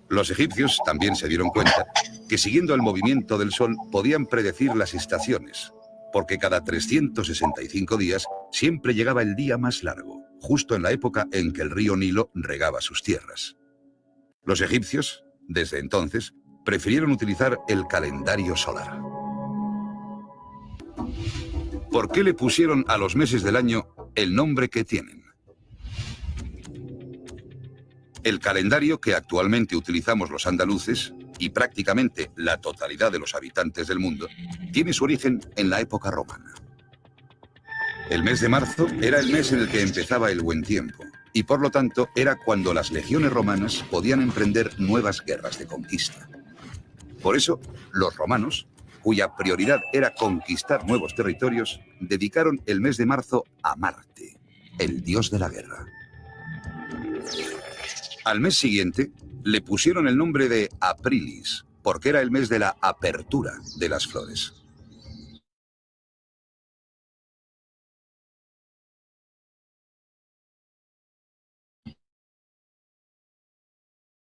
Los egipcios también se dieron cuenta que siguiendo el movimiento del sol podían predecir las estaciones, porque cada 365 días siempre llegaba el día más largo, justo en la época en que el río Nilo regaba sus tierras. Los egipcios, desde entonces, prefirieron utilizar el calendario solar. ¿Por qué le pusieron a los meses del año el nombre que tienen? El calendario que actualmente utilizamos los andaluces, y prácticamente la totalidad de los habitantes del mundo, tiene su origen en la época romana. El mes de marzo era el mes en el que empezaba el buen tiempo, y por lo tanto era cuando las legiones romanas podían emprender nuevas guerras de conquista. Por eso, los romanos, cuya prioridad era conquistar nuevos territorios, dedicaron el mes de marzo a Marte, el dios de la guerra. Al mes siguiente, le pusieron el nombre de Aprilis, porque era el mes de la apertura de las flores.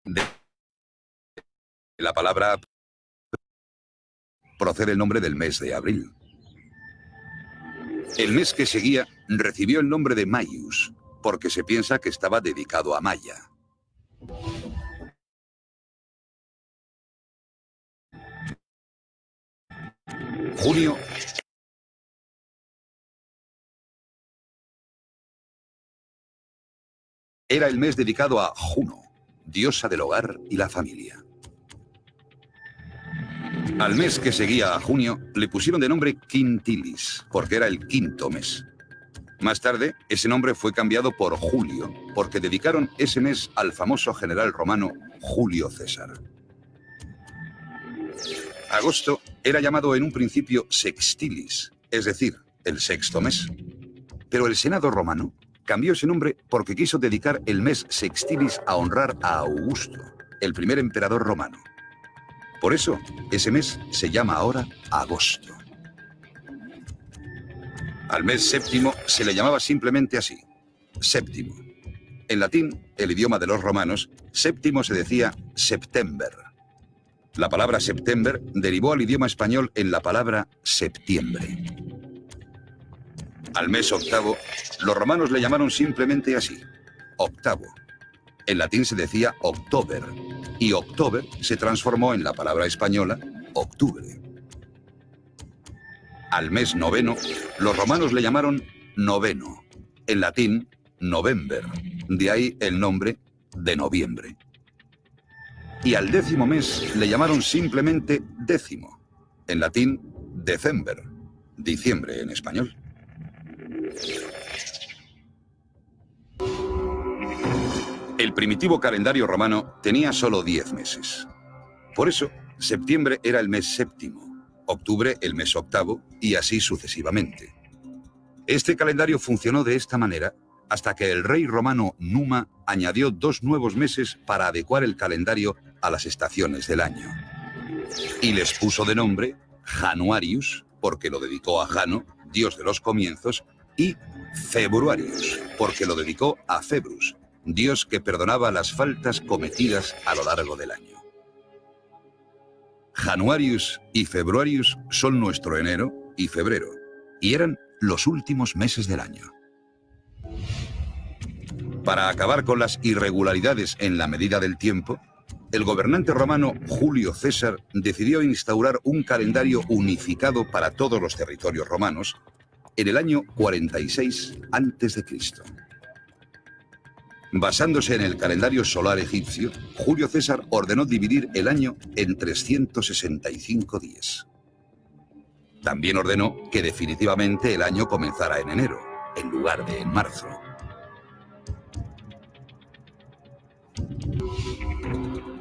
De la palabra procede el nombre del mes de abril. El mes que seguía recibió el nombre de Maius, porque se piensa que estaba dedicado a Maya. Junio era el mes dedicado a Juno, diosa del hogar y la familia. Al mes que seguía a junio le pusieron de nombre Quintilis, porque era el quinto mes. Más tarde, ese nombre fue cambiado por Julio, porque dedicaron ese mes al famoso general romano Julio César. Agosto era llamado en un principio Sextilis, es decir, el sexto mes. Pero el Senado romano cambió ese nombre porque quiso dedicar el mes Sextilis a honrar a Augusto, el primer emperador romano. Por eso, ese mes se llama ahora agosto. Al mes séptimo se le llamaba simplemente así, séptimo. En latín, el idioma de los romanos, séptimo se decía september. La palabra september derivó al idioma español en la palabra septiembre. Al mes octavo, los romanos le llamaron simplemente así, octavo. En latín se decía october, y october se transformó en la palabra española octubre. Al mes noveno, los romanos le llamaron noveno, en latín november, de ahí el nombre de noviembre. Y al décimo mes le llamaron simplemente décimo, en latín december, diciembre en español. El primitivo calendario romano tenía solo 10 meses. Por eso, septiembre era el mes séptimo, octubre el mes octavo y así sucesivamente. Este calendario funcionó de esta manera hasta que el rey romano Numa añadió 2 nuevos meses para adecuar el calendario a las estaciones del año. Y les puso de nombre Januarius, porque lo dedicó a Jano, dios de los comienzos, y Februarius, porque lo dedicó a Februs, dios que perdonaba las faltas cometidas a lo largo del año. Januarius y Februarius son nuestro enero y febrero, y eran los últimos meses del año. Para acabar con las irregularidades en la medida del tiempo, el gobernante romano Julio César decidió instaurar un calendario unificado para todos los territorios romanos en el año 46 a.C. Basándose en el calendario solar egipcio, Julio César ordenó dividir el año en 365 días. También ordenó que definitivamente el año comenzara en enero, en lugar de en marzo.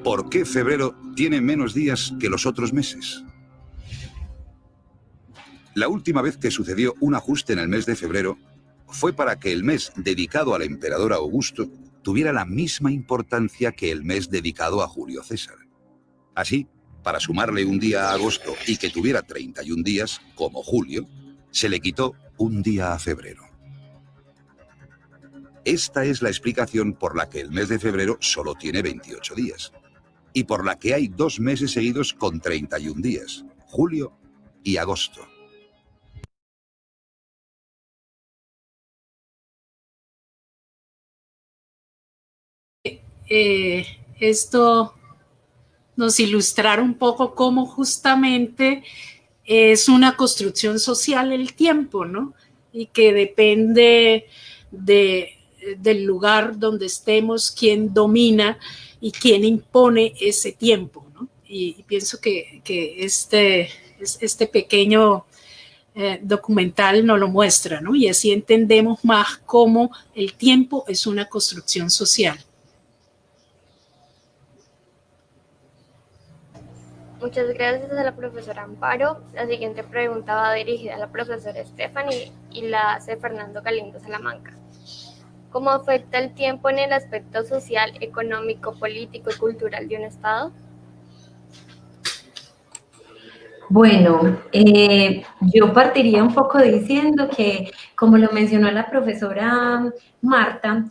¿Por qué febrero tiene menos días que los otros meses? La última vez que sucedió un ajuste en el mes de febrero fue para que el mes dedicado al emperador Augusto tuviera la misma importancia que el mes dedicado a Julio César. Así, para sumarle un día a agosto y que tuviera 31 días, como Julio, se le quitó un día a febrero. Esta es la explicación por la que el mes de febrero solo tiene 28 días y por la que hay 2 meses seguidos con 31 días, julio y agosto. Esto nos ilustrará un poco cómo justamente es una construcción social el tiempo, ¿no? Y que depende del lugar donde estemos, quién domina y quién impone ese tiempo, ¿no? Y pienso que este pequeño documental nos lo muestra, ¿no? Y así entendemos más cómo el tiempo es una construcción social. Muchas gracias a la profesora Amparo. La siguiente pregunta va dirigida a la profesora Stephanie y la hace Fernando Galindo Salamanca. ¿Cómo afecta el tiempo en el aspecto social, económico, político y cultural de un Estado? Bueno, yo partiría un poco diciendo que, como lo mencionó la profesora Marta,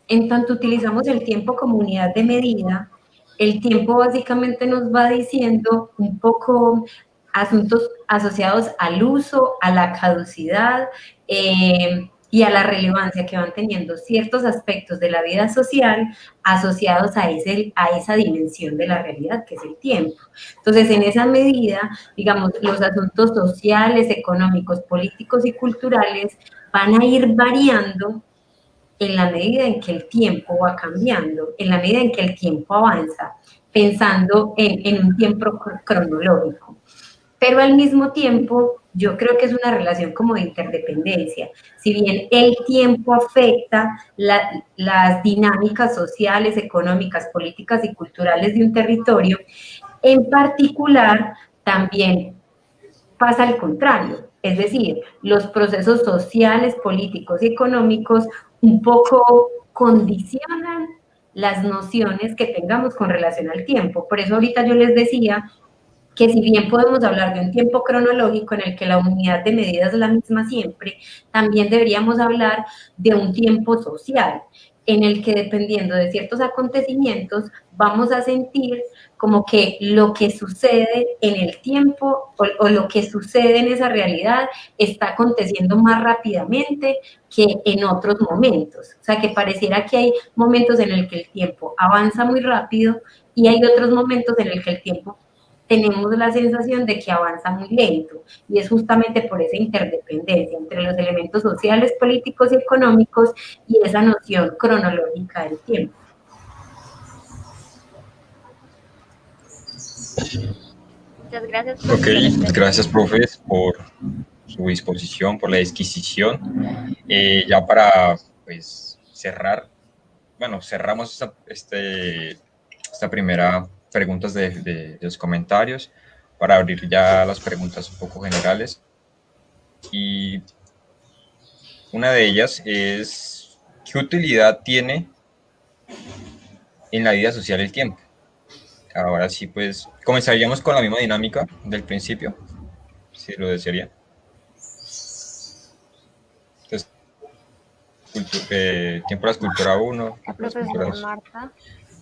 en tanto utilizamos el tiempo como unidad de medida, el tiempo básicamente nos va diciendo un poco asuntos asociados al uso, a la caducidad y a la relevancia que van teniendo ciertos aspectos de la vida social asociados a esa dimensión de la realidad que es el tiempo. Entonces, en esa medida, digamos, los asuntos sociales, económicos, políticos y culturales van a ir variando en la medida en que el tiempo va cambiando, en la medida en que el tiempo avanza, pensando en un tiempo cronológico. pero al mismo tiempo yo creo que es una relación como de interdependencia. Si bien el tiempo afecta las dinámicas sociales, económicas, políticas y culturales de un territorio, en particular también pasa al contrario, es decir, los procesos sociales, políticos y económicos un poco condicionan las nociones que tengamos con relación al tiempo. Por eso ahorita yo les decía que si bien podemos hablar de un tiempo cronológico en el que la unidad de medida es la misma siempre, también deberíamos hablar de un tiempo social, en el que dependiendo de ciertos acontecimientos vamos a sentir como que lo que sucede en el tiempo o lo que sucede en esa realidad está aconteciendo más rápidamente que en otros momentos. O sea, que pareciera que hay momentos en el que el tiempo avanza muy rápido y hay otros momentos en el que el tiempo tenemos la sensación de que avanza muy lento, y es justamente por esa interdependencia entre los elementos sociales, políticos y económicos y esa noción cronológica del tiempo. Muchas gracias. Ok, gracias, profes, por su disposición, por la disquisición. Ya para pues, cerrar, bueno, cerramos esta primera preguntas de los comentarios para abrir ya las preguntas un poco generales. Y una de ellas es, ¿qué utilidad tiene en la vida social el tiempo? Ahora sí, pues comenzaríamos con la misma dinámica del principio, si lo desearía. Entonces, tiempo de la escultura 1, La profesora Marta.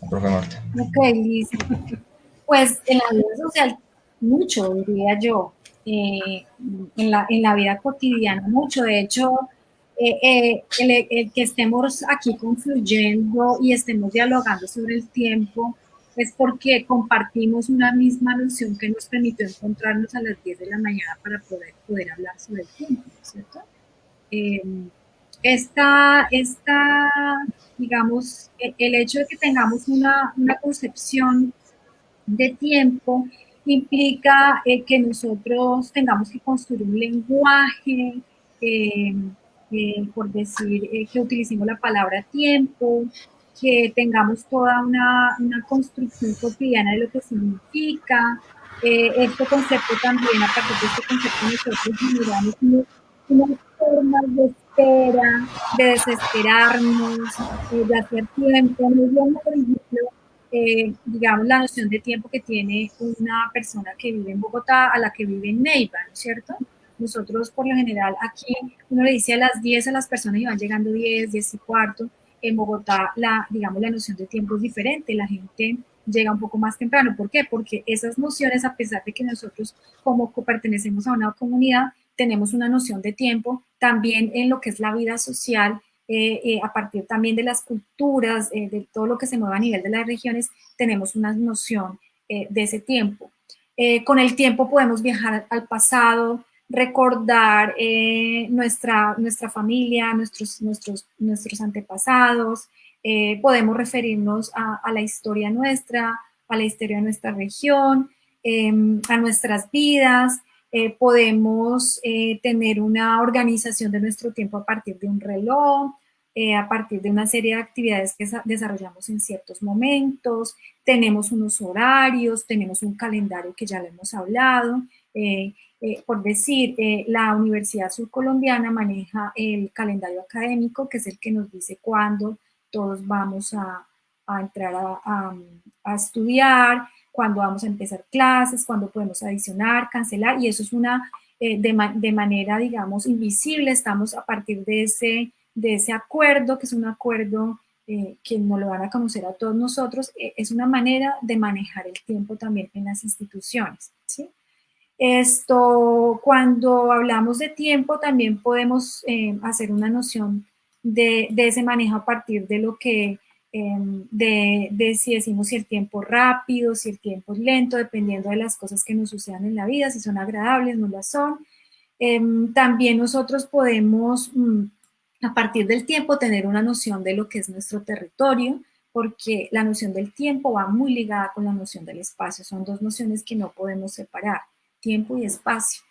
La profe Marta. Ok, listo. Pues en la vida social, mucho, diría yo. En la vida cotidiana, mucho. De hecho, el que estemos aquí confluyendo y estemos dialogando sobre el tiempo es porque compartimos una misma noción que nos permitió encontrarnos a las 10 de la mañana para poder hablar sobre el tiempo, ¿cierto? Digamos, el hecho de que tengamos una concepción de tiempo implica que nosotros tengamos que construir un lenguaje, por decir que utilicemos la palabra tiempo, que tengamos toda una construcción cotidiana de lo que significa. Este concepto también, a partir de este concepto, nosotros generamos unas formas de espera, de desesperarnos, de hacer tiempo. Nos llama, por ejemplo, digamos, la noción de tiempo que tiene una persona que vive en Bogotá a la que vive en Neiva, ¿no es cierto? Nosotros, por lo general, aquí uno le dice a las 10 a las personas y van llegando 10, 10 y cuarto. En Bogotá, digamos, la noción de tiempo es diferente. La gente llega un poco más temprano. ¿Por qué? Porque esas nociones, a pesar de que nosotros como pertenecemos a una comunidad, tenemos una noción de tiempo, también en lo que es la vida social, a partir también de las culturas, de todo lo que se mueve a nivel de las regiones, tenemos una noción de ese tiempo. Con el tiempo podemos viajar al pasado, recordar nuestra familia, nuestros antepasados, podemos referirnos a la historia nuestra, a la historia de nuestra región, a nuestras vidas. Podemos tener una organización de nuestro tiempo a partir de un reloj, a partir de una serie de actividades que desarrollamos en ciertos momentos. Tenemos unos horarios, tenemos un calendario que ya lo hemos hablado. Por decir, la Universidad Surcolombiana maneja el calendario académico, que es el que nos dice cuándo todos vamos a entrar a estudiar, cuándo vamos a empezar clases, cuándo podemos adicionar, cancelar, y eso es de manera, digamos, invisible. Estamos a partir de ese acuerdo, que es un acuerdo que no lo van a conocer a todos nosotros, es una manera de manejar el tiempo también en las instituciones, ¿sí? Cuando hablamos de tiempo, también podemos hacer una noción de ese manejo a partir de lo que de si decimos si el tiempo es rápido, si el tiempo es lento, dependiendo de las cosas que nos sucedan en la vida, si son agradables, no las son. También nosotros podemos, a partir del tiempo, tener una noción de lo que es nuestro territorio, porque la noción del tiempo va muy ligada con la noción del espacio. Son dos nociones que no podemos separar. tiempo y espacio.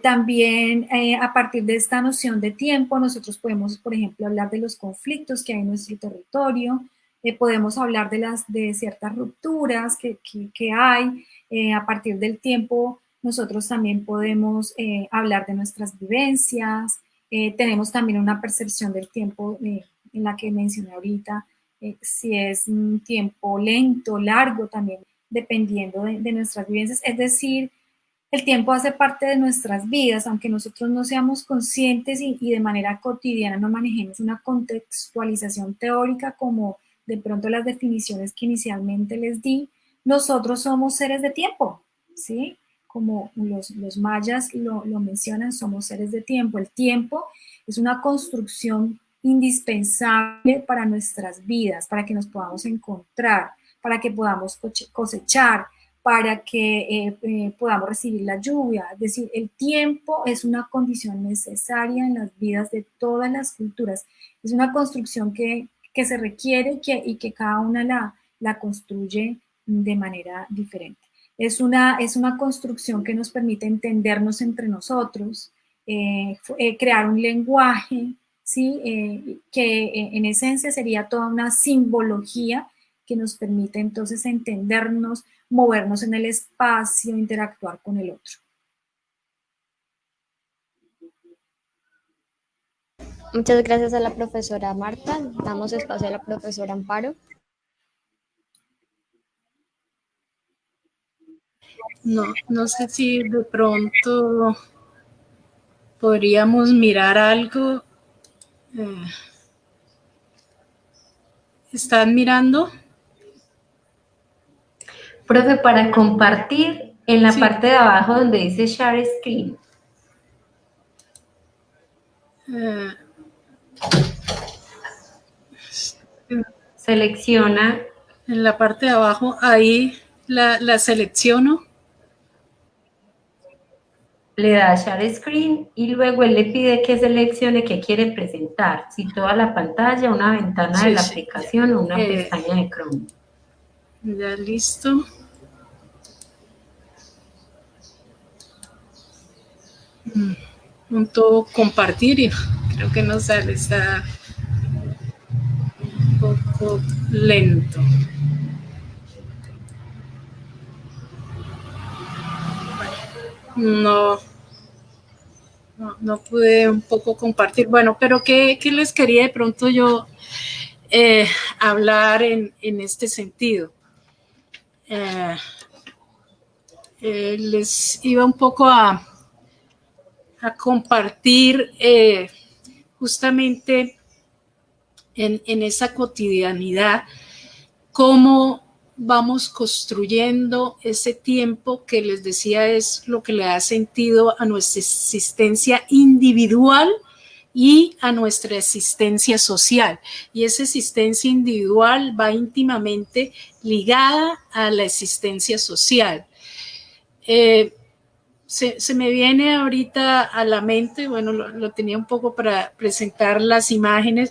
También a partir de esta noción de tiempo, nosotros podemos, por ejemplo, hablar de los conflictos que hay en nuestro territorio, podemos hablar de ciertas rupturas que hay. A partir del tiempo, nosotros también podemos hablar de nuestras vivencias. Tenemos también una percepción del tiempo en la que mencioné ahorita, si es un tiempo lento, largo, también dependiendo de nuestras vivencias. Es decir, el tiempo hace parte de nuestras vidas, aunque nosotros no seamos conscientes y de manera cotidiana no manejemos una contextualización teórica como de pronto las definiciones que inicialmente les di. Nosotros somos seres de tiempo, ¿sí? Como los mayas lo mencionan, somos seres de tiempo. El tiempo es una construcción indispensable para nuestras vidas, para que nos podamos encontrar, para que podamos cosechar, para que podamos recibir la lluvia. Es decir, el tiempo es una condición necesaria en las vidas de todas las culturas. Es una construcción que se requiere y que cada una la construye de manera diferente. Es una construcción que nos permite entendernos entre nosotros, crear un lenguaje, ¿sí? Que en esencia sería toda una simbología que nos permite entonces entendernos, movernos en el espacio, interactuar con el otro. Muchas gracias a la profesora Marta. Damos espacio a la profesora Amparo. No sé si de pronto podríamos mirar algo. ¿Están mirando? Profe, para compartir, en la parte de abajo donde dice Share Screen. Selecciona. En la parte de abajo, ahí la selecciono. Le da Share Screen y luego él le pide que seleccione qué quiere presentar. Si toda la pantalla, una ventana de la aplicación o una pestaña de Chrome. Ya listo. Punto compartir y creo que no sale, está un poco lento. No pude un poco compartir. Bueno, pero ¿qué les quería de pronto yo hablar en este sentido? Les iba un poco a compartir justamente en esa cotidianidad cómo vamos construyendo ese tiempo que les decía es lo que le da sentido a nuestra existencia individual y a nuestra existencia social. Y esa existencia individual va íntimamente ligada a la existencia social. Se me viene ahorita a la mente, bueno, lo tenía un poco para presentar las imágenes.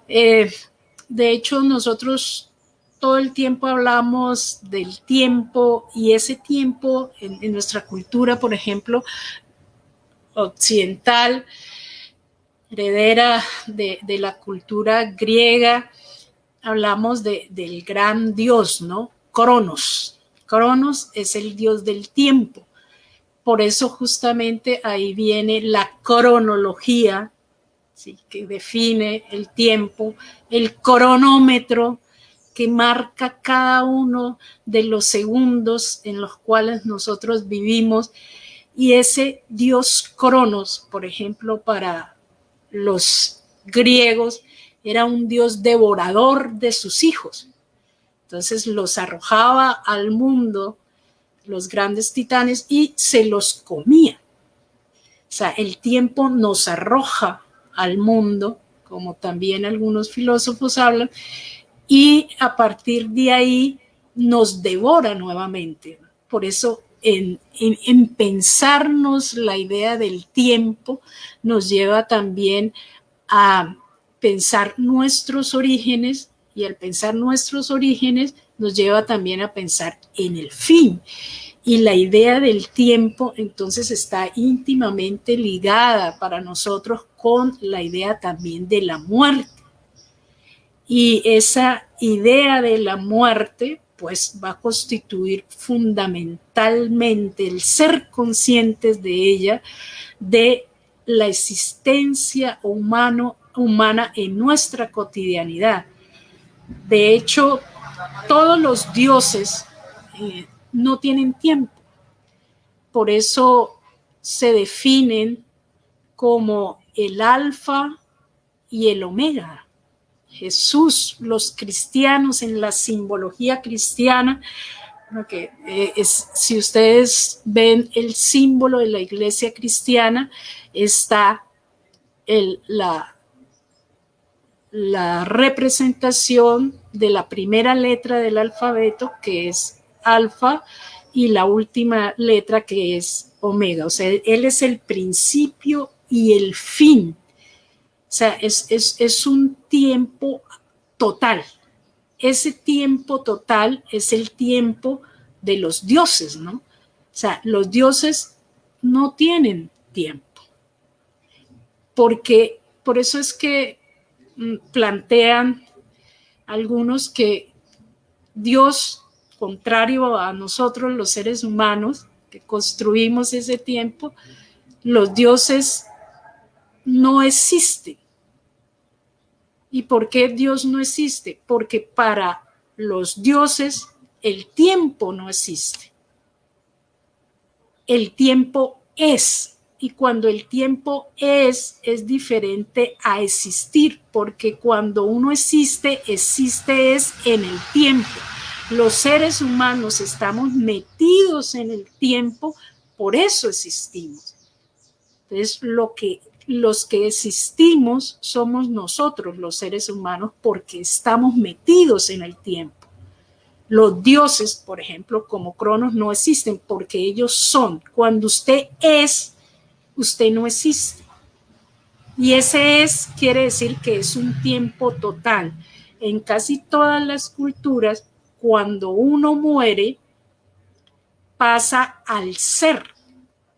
De hecho, nosotros todo el tiempo hablamos del tiempo y ese tiempo en nuestra cultura, por ejemplo, occidental, heredera de la cultura griega, hablamos del gran dios, ¿no? Cronos. Cronos es el dios del tiempo. Por eso justamente ahí viene la cronología, ¿sí? Que define el tiempo, el cronómetro que marca cada uno de los segundos en los cuales nosotros vivimos. Y ese dios Cronos, por ejemplo, para los griegos, era un dios devorador de sus hijos. Entonces los arrojaba al mundo, los grandes titanes, y se los comía. O sea, el tiempo nos arroja al mundo, como también algunos filósofos hablan, y a partir de ahí nos devora nuevamente. Por eso en pensarnos la idea del tiempo nos lleva también a pensar nuestros orígenes, y al pensar nuestros orígenes nos lleva también a pensar en el fin. Y la idea del tiempo entonces está íntimamente ligada para nosotros con la idea también de la muerte. Y esa idea de la muerte pues va a constituir fundamentalmente el ser conscientes de ella, de la existencia humana en nuestra cotidianidad. De hecho, todos los dioses no tienen tiempo. Por eso se definen como el alfa y el omega. Jesús, los cristianos en la simbología cristiana, porque si ustedes ven el símbolo de la iglesia cristiana, está la representación de la primera letra del alfabeto, que es alfa, y la última letra, que es omega. O sea, él es el principio y el fin. O sea, es un tiempo total. Ese tiempo total es el tiempo de los dioses, ¿no? O sea, los dioses no tienen tiempo. Porque por eso es que plantean algunos que Dios, contrario a nosotros los seres humanos que construimos ese tiempo, los dioses no existen. ¿Y por qué Dios no existe? Porque para los dioses el tiempo no existe. El tiempo es. Y cuando el tiempo es diferente a existir, porque cuando uno existe es en el tiempo. Los seres humanos estamos metidos en el tiempo, por eso existimos. Entonces, los que existimos somos nosotros, los seres humanos, porque estamos metidos en el tiempo. Los dioses, por ejemplo, como Cronos, no existen porque ellos son. Cuando usted es, usted no existe. Y ese es quiere decir que es un tiempo total. En casi todas las culturas, cuando uno muere, pasa al ser.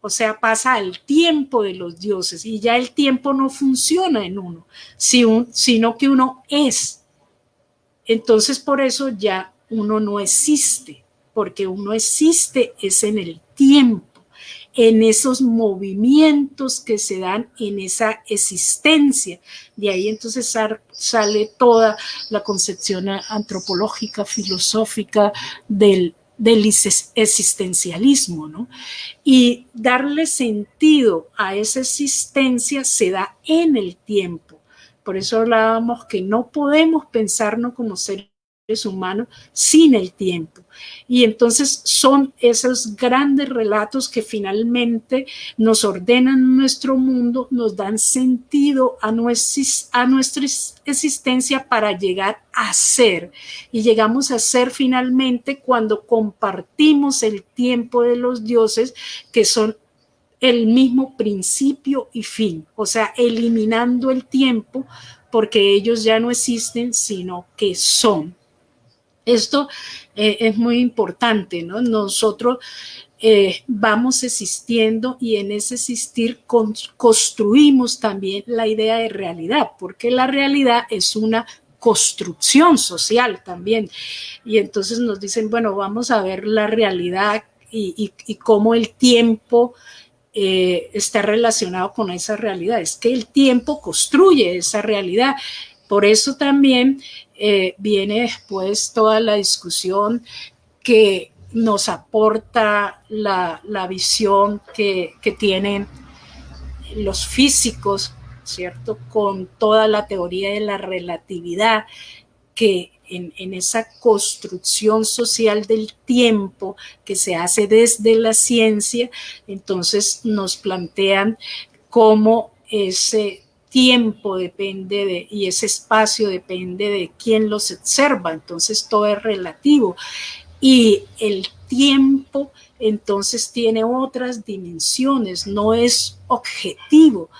O sea, pasa al tiempo de los dioses y ya el tiempo no funciona en uno, sino que uno es. Entonces, por eso ya uno no existe, porque uno existe es en el tiempo, en esos movimientos que se dan en esa existencia. De ahí entonces sale toda la concepción antropológica, filosófica del existencialismo, ¿no? Y darle sentido a esa existencia se da en el tiempo. Por eso hablábamos que no podemos pensarnos como seres humanos sin el tiempo. Y entonces son esos grandes relatos que finalmente nos ordenan nuestro mundo, nos dan sentido a nuestra existencia para llegar a ser. Y llegamos a ser finalmente cuando compartimos el tiempo de los dioses, que son el mismo principio y fin, o sea, eliminando el tiempo, porque ellos ya no existen, sino que son. Esto es muy importante, ¿no? Nosotros vamos existiendo y en ese existir construimos también la idea de realidad, porque la realidad es una construcción social también. Y entonces nos dicen, bueno, vamos a ver la realidad y cómo el tiempo está relacionado con esa realidad. Es que el tiempo construye esa realidad. Por eso también viene después toda la discusión que nos aporta la visión que tienen los físicos, ¿cierto? Con toda la teoría de la relatividad, que en esa construcción social del tiempo que se hace desde la ciencia, entonces nos plantean cómo ese tiempo depende y ese espacio depende de quién los observa, entonces todo es relativo. Y el tiempo entonces tiene otras dimensiones, no es objetivo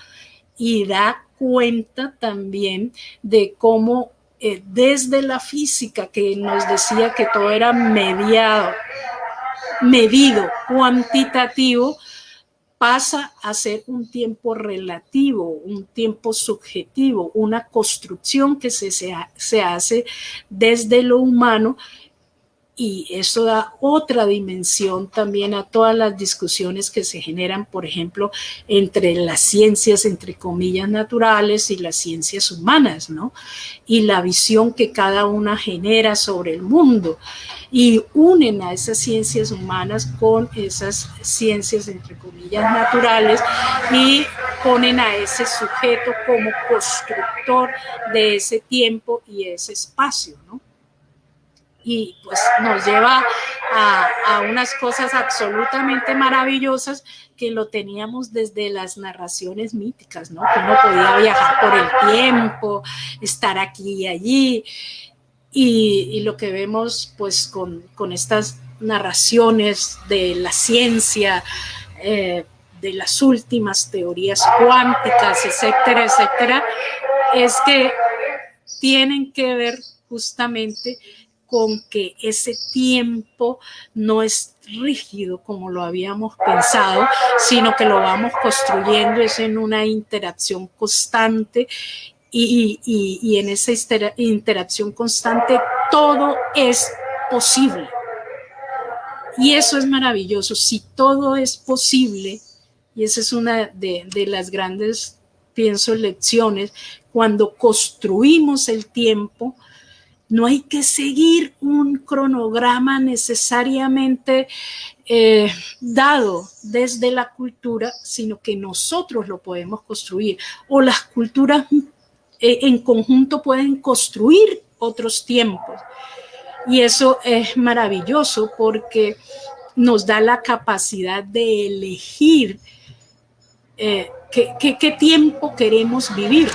y da cuenta también de cómo desde la física que nos decía que todo era mediado, medido, cuantitativo, pasa a ser un tiempo relativo, un tiempo subjetivo, una construcción que se hace desde lo humano. Y eso da otra dimensión también a todas las discusiones que se generan, por ejemplo, entre las ciencias, entre comillas, naturales y las ciencias humanas, ¿no? Y la visión que cada una genera sobre el mundo. Y unen a esas ciencias humanas con esas ciencias, entre comillas, naturales, y ponen a ese sujeto como constructor de ese tiempo y ese espacio, ¿no? Y pues nos lleva a unas cosas absolutamente maravillosas que lo teníamos desde las narraciones míticas, ¿no? Que uno podía viajar por el tiempo, estar aquí y allí, y lo que vemos pues con estas narraciones de la ciencia, de las últimas teorías cuánticas, etcétera, etcétera, es que tienen que ver justamente con que ese tiempo no es rígido como lo habíamos pensado, sino que lo vamos construyendo, es en una interacción constante, y en esa interacción constante todo es posible. Y eso es maravilloso. Si todo es posible, y esa es una de las grandes, pienso, lecciones, cuando construimos el tiempo, no hay que seguir un cronograma necesariamente dado desde la cultura, sino que nosotros lo podemos construir, o las culturas en conjunto pueden construir otros tiempos. Y eso es maravilloso porque nos da la capacidad de elegir qué tiempo queremos vivir.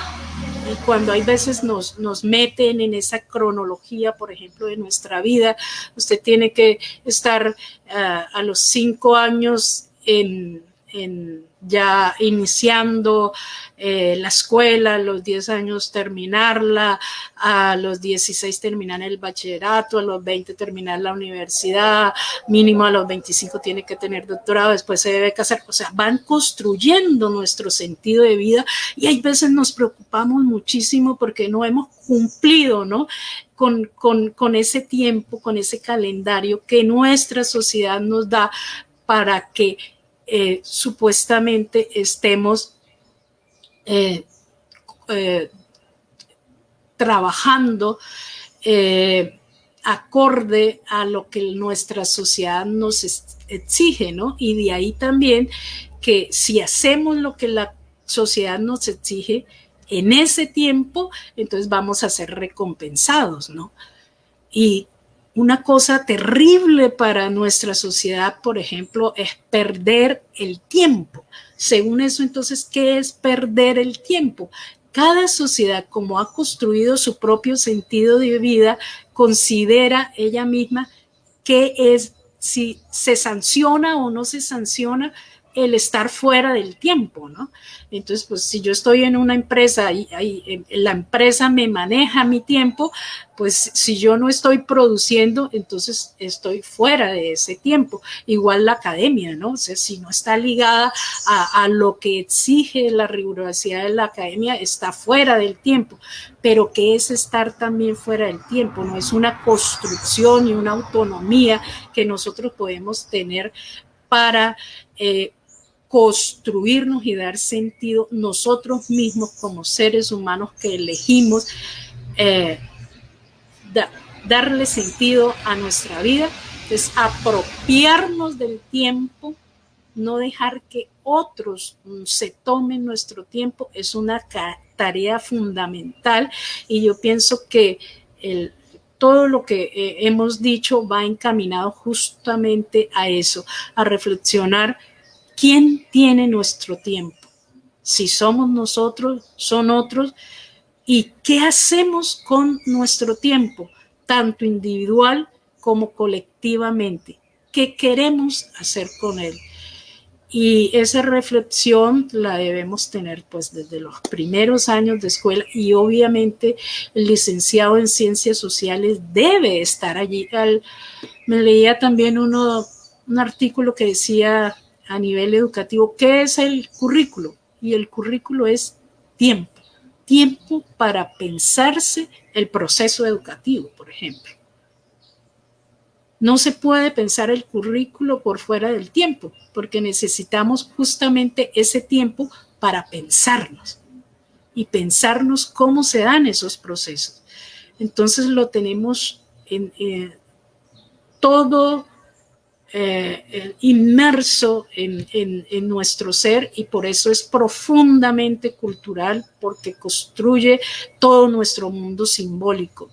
Y cuando hay veces nos meten en esa cronología, por ejemplo, de nuestra vida, usted tiene que estar a los 5 años ya iniciando la escuela, a los 10 años terminarla, a los 16 terminar el bachillerato, a los 20 terminar la universidad, mínimo a los 25 tiene que tener doctorado, después se debe casar. O sea, van construyendo nuestro sentido de vida, y hay veces nos preocupamos muchísimo porque no hemos cumplido, ¿no?, con ese tiempo, con ese calendario que nuestra sociedad nos da para que supuestamente estemos trabajando acorde a lo que nuestra sociedad nos exige, ¿no? Y de ahí también que si hacemos lo que la sociedad nos exige en ese tiempo, entonces vamos a ser recompensados, ¿no? Y una cosa terrible para nuestra sociedad, por ejemplo, es perder el tiempo. Según eso, entonces, ¿qué es perder el tiempo? Cada sociedad, como ha construido su propio sentido de vida, considera ella misma qué es, si se sanciona o no se sanciona el estar fuera del tiempo, ¿no? Entonces, pues si yo estoy en una empresa y la empresa me maneja mi tiempo, pues si yo no estoy produciendo, entonces estoy fuera de ese tiempo. Igual la academia, ¿no? O sea, si no está ligada a lo que exige la rigurosidad de la academia, está fuera del tiempo. Pero ¿qué es estar también fuera del tiempo? No es una construcción y una autonomía que nosotros podemos tener para construirnos y dar sentido nosotros mismos como seres humanos que elegimos darle sentido a nuestra vida. Es apropiarnos del tiempo, no dejar que otros se tomen nuestro tiempo, es una tarea fundamental, y yo pienso que todo lo que hemos dicho va encaminado justamente a eso, a reflexionar quién tiene nuestro tiempo, si somos nosotros, son otros, y qué hacemos con nuestro tiempo, tanto individual como colectivamente, qué queremos hacer con él. Y esa reflexión la debemos tener pues desde los primeros años de escuela, y obviamente el licenciado en ciencias sociales debe estar allí. Me leía también uno un artículo que decía a nivel educativo, ¿qué es el currículo? Y el currículo es tiempo, tiempo para pensarse el proceso educativo, por ejemplo. No se puede pensar el currículo por fuera del tiempo, porque necesitamos justamente ese tiempo para pensarnos y pensarnos cómo se dan esos procesos. Entonces lo tenemos en todo inmerso en nuestro ser, y por eso es profundamente cultural, porque construye todo nuestro mundo simbólico.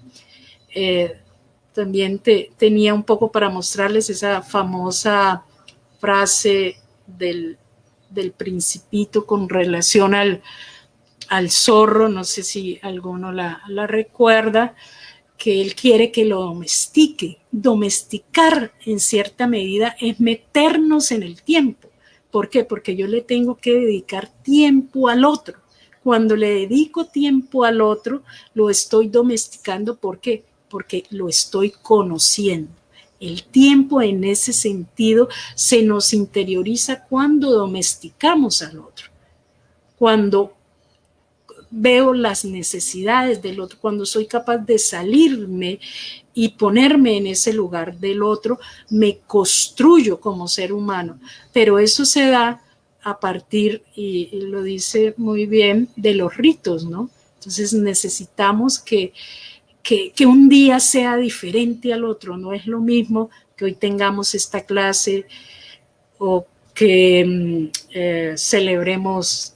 También tenía un poco para mostrarles esa famosa frase del Principito con relación al zorro, no sé si alguno la recuerda, que él quiere que lo domestique. Domesticar en cierta medida es meternos en el tiempo. ¿Por qué? Porque yo le tengo que dedicar tiempo al otro. Cuando le dedico tiempo al otro, lo estoy domesticando. ¿Por qué? Porque lo estoy conociendo. El tiempo en ese sentido se nos interioriza cuando domesticamos al otro. Cuando veo las necesidades del otro, cuando soy capaz de salirme y ponerme en ese lugar del otro, me construyo como ser humano. Pero eso se da a partir, y lo dice muy bien, de los ritos, ¿no? Entonces necesitamos que un día sea diferente al otro. No es lo mismo que hoy tengamos esta clase o que celebremos,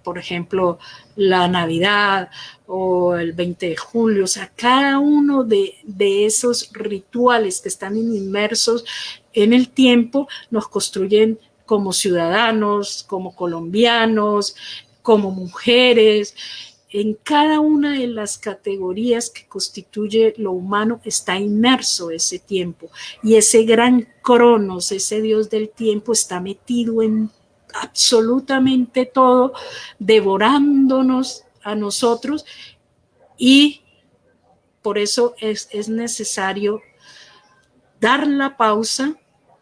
por ejemplo, la Navidad o el 20 de julio. O sea, cada uno de esos rituales que están inmersos en el tiempo nos construyen como ciudadanos, como colombianos, como mujeres. En cada una de las categorías que constituye lo humano está inmerso ese tiempo, y ese gran Cronos, ese dios del tiempo, está metido en absolutamente todo, devorándonos a nosotros, y por eso es necesario dar la pausa,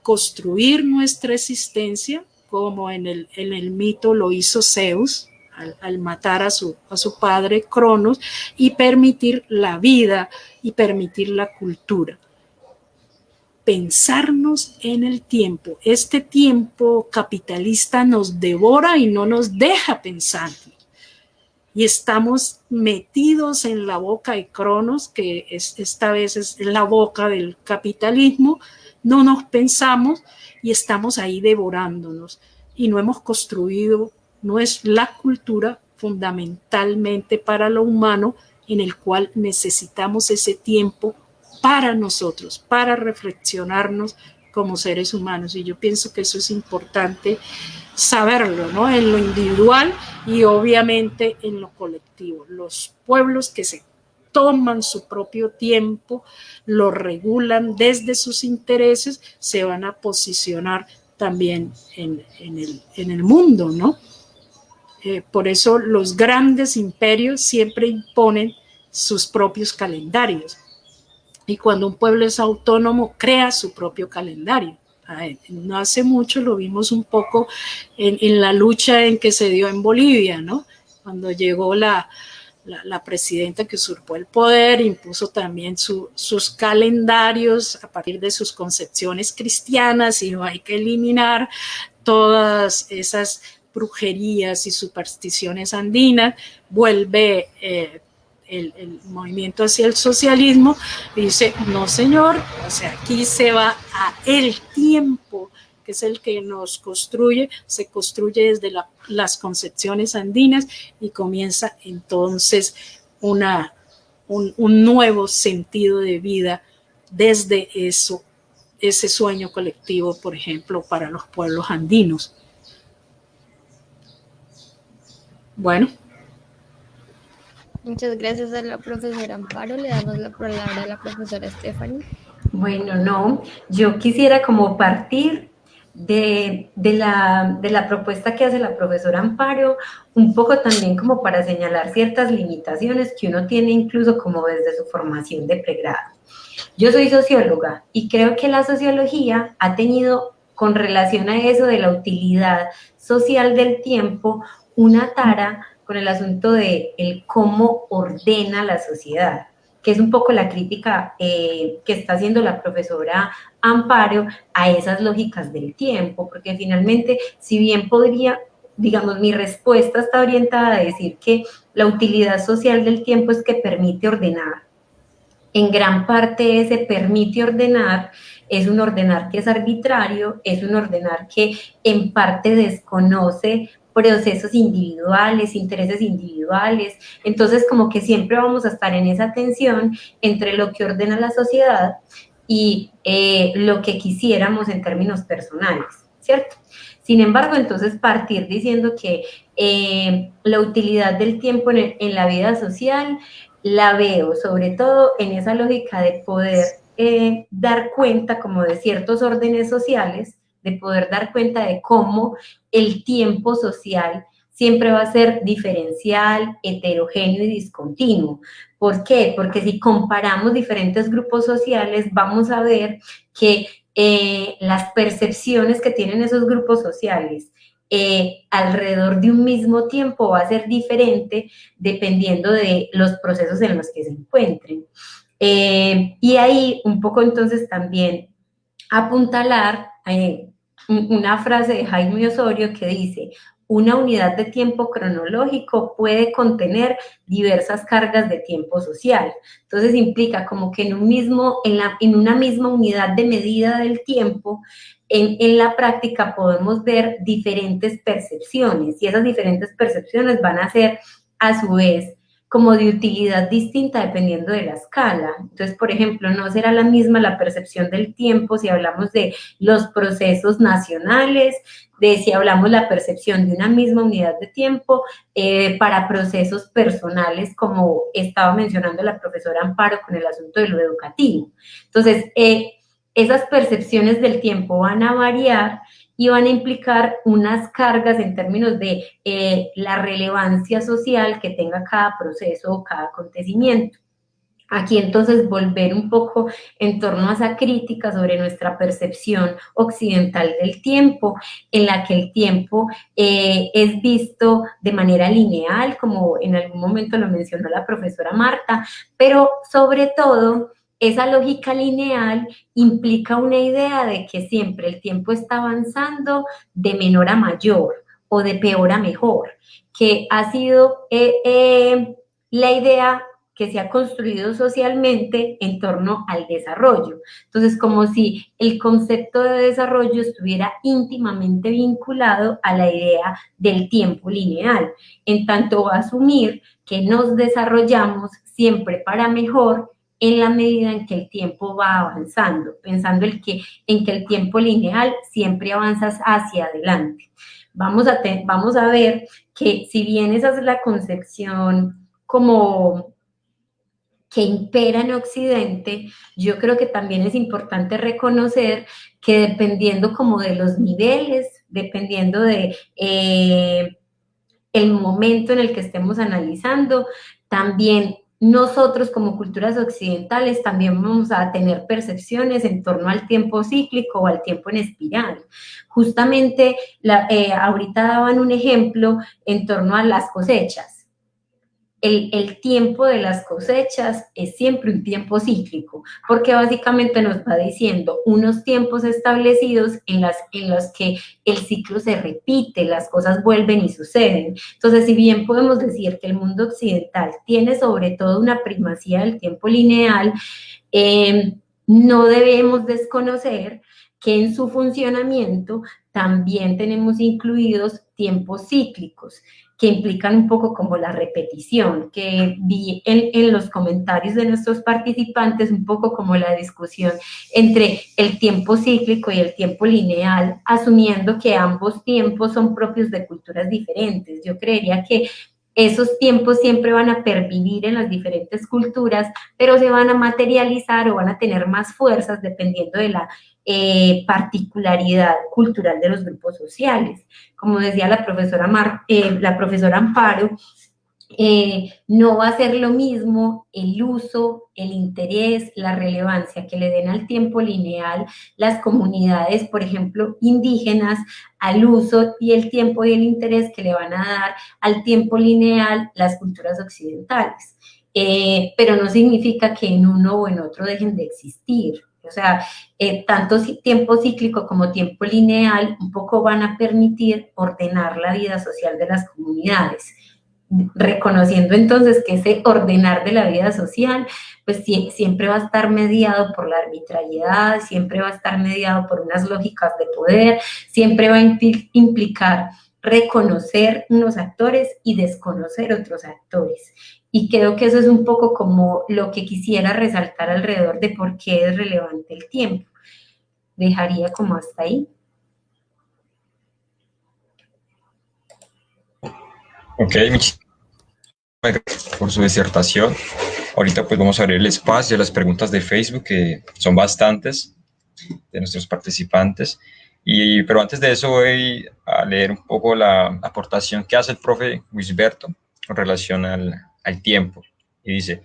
construir nuestra existencia, como en el mito lo hizo Zeus, al matar a su padre Cronos, y permitir la vida y permitir la cultura. Pensarnos en el tiempo. Este tiempo capitalista nos devora y no nos deja pensar. Y estamos metidos en la boca de Cronos, que esta vez es la boca del capitalismo. No nos pensamos y estamos ahí devorándonos. Y no hemos construido, no es la cultura fundamentalmente para lo humano, en el cual necesitamos ese tiempo para nosotros, para reflexionarnos como seres humanos. Y yo pienso que eso es importante saberlo, ¿no? En lo individual y obviamente en lo colectivo. Los pueblos que se toman su propio tiempo, lo regulan desde sus intereses, se van a posicionar también en el mundo, ¿no? Por eso los grandes imperios siempre imponen sus propios calendarios. Y cuando un pueblo es autónomo, crea su propio calendario. No hace mucho lo vimos un poco en la lucha en que se dio en Bolivia, ¿no? Cuando llegó la presidenta que usurpó el poder, impuso también sus calendarios a partir de sus concepciones cristianas, y hay que eliminar todas esas brujerías y supersticiones andinas. Vuelve el movimiento hacia el socialismo, dice, no señor, o sea, aquí se va a el tiempo, que es el que nos construye, se construye desde las concepciones andinas, y comienza entonces un nuevo sentido de vida desde ese sueño colectivo, por ejemplo, para los pueblos andinos. Bueno. Muchas gracias a la profesora Amparo. Le damos la palabra a la profesora Stephanie. Bueno, no, yo quisiera como partir de la propuesta que hace la profesora Amparo, un poco también como para señalar ciertas limitaciones que uno tiene incluso como desde su formación de pregrado. Yo soy socióloga y creo que la sociología ha tenido con relación a eso de la utilidad social del tiempo, una tara con el asunto de el cómo ordena la sociedad, que es un poco la crítica que está haciendo la profesora Amparo a esas lógicas del tiempo, porque finalmente, si bien podría, digamos, mi respuesta está orientada a decir que la utilidad social del tiempo es que permite ordenar. En gran parte ese permite ordenar es un ordenar que es arbitrario, es un ordenar que en parte desconoce procesos individuales, intereses individuales. Entonces, como que siempre vamos a estar en esa tensión entre lo que ordena la sociedad y lo que quisiéramos en términos personales, ¿cierto? Sin embargo, entonces partir diciendo que la utilidad del tiempo en la vida social la veo sobre todo en esa lógica de poder dar cuenta como de ciertos órdenes sociales, de poder dar cuenta de cómo el tiempo social siempre va a ser diferencial, heterogéneo y discontinuo. ¿Por qué? Porque si comparamos diferentes grupos sociales, vamos a ver que las percepciones que tienen esos grupos sociales alrededor de un mismo tiempo va a ser diferente dependiendo de los procesos en los que se encuentren. Y ahí un poco entonces también apuntalar una frase de Jaime Osorio que dice: una unidad de tiempo cronológico puede contener diversas cargas de tiempo social. Entonces implica como que en una misma unidad de medida del tiempo, en la práctica podemos ver diferentes percepciones, y esas diferentes percepciones van a ser a su vez como de utilidad distinta dependiendo de la escala. Entonces, por ejemplo, no será la misma la percepción del tiempo si hablamos de los procesos nacionales, de si hablamos la percepción de una misma unidad de tiempo para procesos personales, como estaba mencionando la profesora Amparo con el asunto de lo educativo. Entonces, esas percepciones del tiempo van a variar y van a implicar unas cargas en términos de la relevancia social que tenga cada proceso o cada acontecimiento. Aquí entonces volver un poco en torno a esa crítica sobre nuestra percepción occidental del tiempo, en la que el tiempo es visto de manera lineal, como en algún momento lo mencionó la profesora Marta, pero sobre todo esa lógica lineal implica una idea de que siempre el tiempo está avanzando de menor a mayor o de peor a mejor, que ha sido la idea que se ha construido socialmente en torno al desarrollo. Entonces, como si el concepto de desarrollo estuviera íntimamente vinculado a la idea del tiempo lineal, en tanto va a asumir que nos desarrollamos siempre para mejor en la medida en que el tiempo va avanzando, pensando en que el tiempo lineal siempre avanza hacia adelante. Vamos a ver que si bien esa es la concepción como que impera en Occidente, yo creo que también es importante reconocer que dependiendo como de los niveles, dependiendo de el momento en el que estemos analizando, también nosotros como culturas occidentales también vamos a tener percepciones en torno al tiempo cíclico o al tiempo en espiral. Justamente ahorita daban un ejemplo en torno a las cosechas. El tiempo de las cosechas es siempre un tiempo cíclico, porque básicamente nos va diciendo unos tiempos establecidos en los que el ciclo se repite, las cosas vuelven y suceden. Entonces, si bien podemos decir que el mundo occidental tiene sobre todo una primacía del tiempo lineal, no debemos desconocer que en su funcionamiento también tenemos incluidos tiempos cíclicos, que implican un poco como la repetición, que vi en los comentarios de nuestros participantes, un poco como la discusión entre el tiempo cíclico y el tiempo lineal, asumiendo que ambos tiempos son propios de culturas diferentes. Yo creería que esos tiempos siempre van a pervivir en las diferentes culturas, pero se van a materializar o van a tener más fuerzas dependiendo de la particularidad cultural de los grupos sociales. Como decía la profesora Amparo, no va a ser lo mismo el uso, el interés, la relevancia que le den al tiempo lineal las comunidades, por ejemplo, indígenas, al uso y el tiempo y el interés que le van a dar al tiempo lineal las culturas occidentales. Pero no significa que en uno o en otro dejen de existir. O sea, tanto tiempo cíclico como tiempo lineal un poco van a permitir ordenar la vida social de las comunidades, reconociendo entonces que ese ordenar de la vida social pues siempre va a estar mediado por la arbitrariedad, siempre va a estar mediado por unas lógicas de poder, siempre va a implicar reconocer unos actores y desconocer otros actores. Y creo que eso es un poco como lo que quisiera resaltar alrededor de por qué es relevante el tiempo. Dejaría como hasta ahí. Ok, muchísimas gracias por su disertación. Ahorita pues vamos a abrir el espacio a las preguntas de Facebook, que son bastantes de nuestros participantes. Pero antes de eso voy a leer un poco la aportación que hace el profe Wisberto con relación al tiempo. Y dice: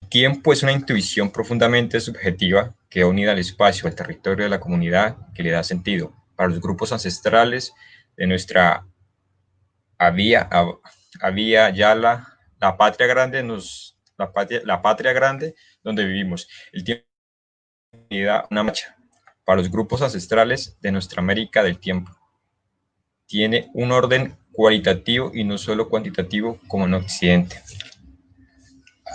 tiempo es una intuición profundamente subjetiva que va unida al espacio, al territorio de la comunidad, que le da sentido. Para los grupos ancestrales de nuestra había ya la patria grande, la patria grande donde vivimos. El tiempo da una marcha. Para los grupos ancestrales de nuestra América del tiempo tiene un orden cualitativo y no solo cuantitativo como en Occidente.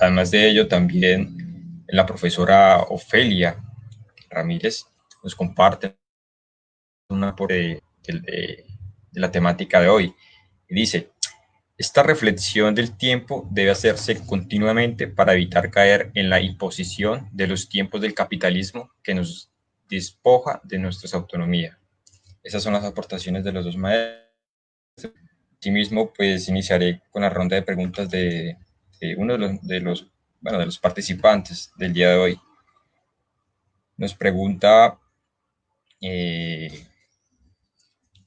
Además de ello, también la profesora Ofelia Ramírez nos comparte una de la temática de hoy. Y dice: esta reflexión del tiempo debe hacerse continuamente para evitar caer en la imposición de los tiempos del capitalismo que nos despoja de nuestra autonomía. Esas son las aportaciones de los dos maestros. Asimismo, pues iniciaré con la ronda de preguntas de uno de los participantes del día de hoy. Nos pregunta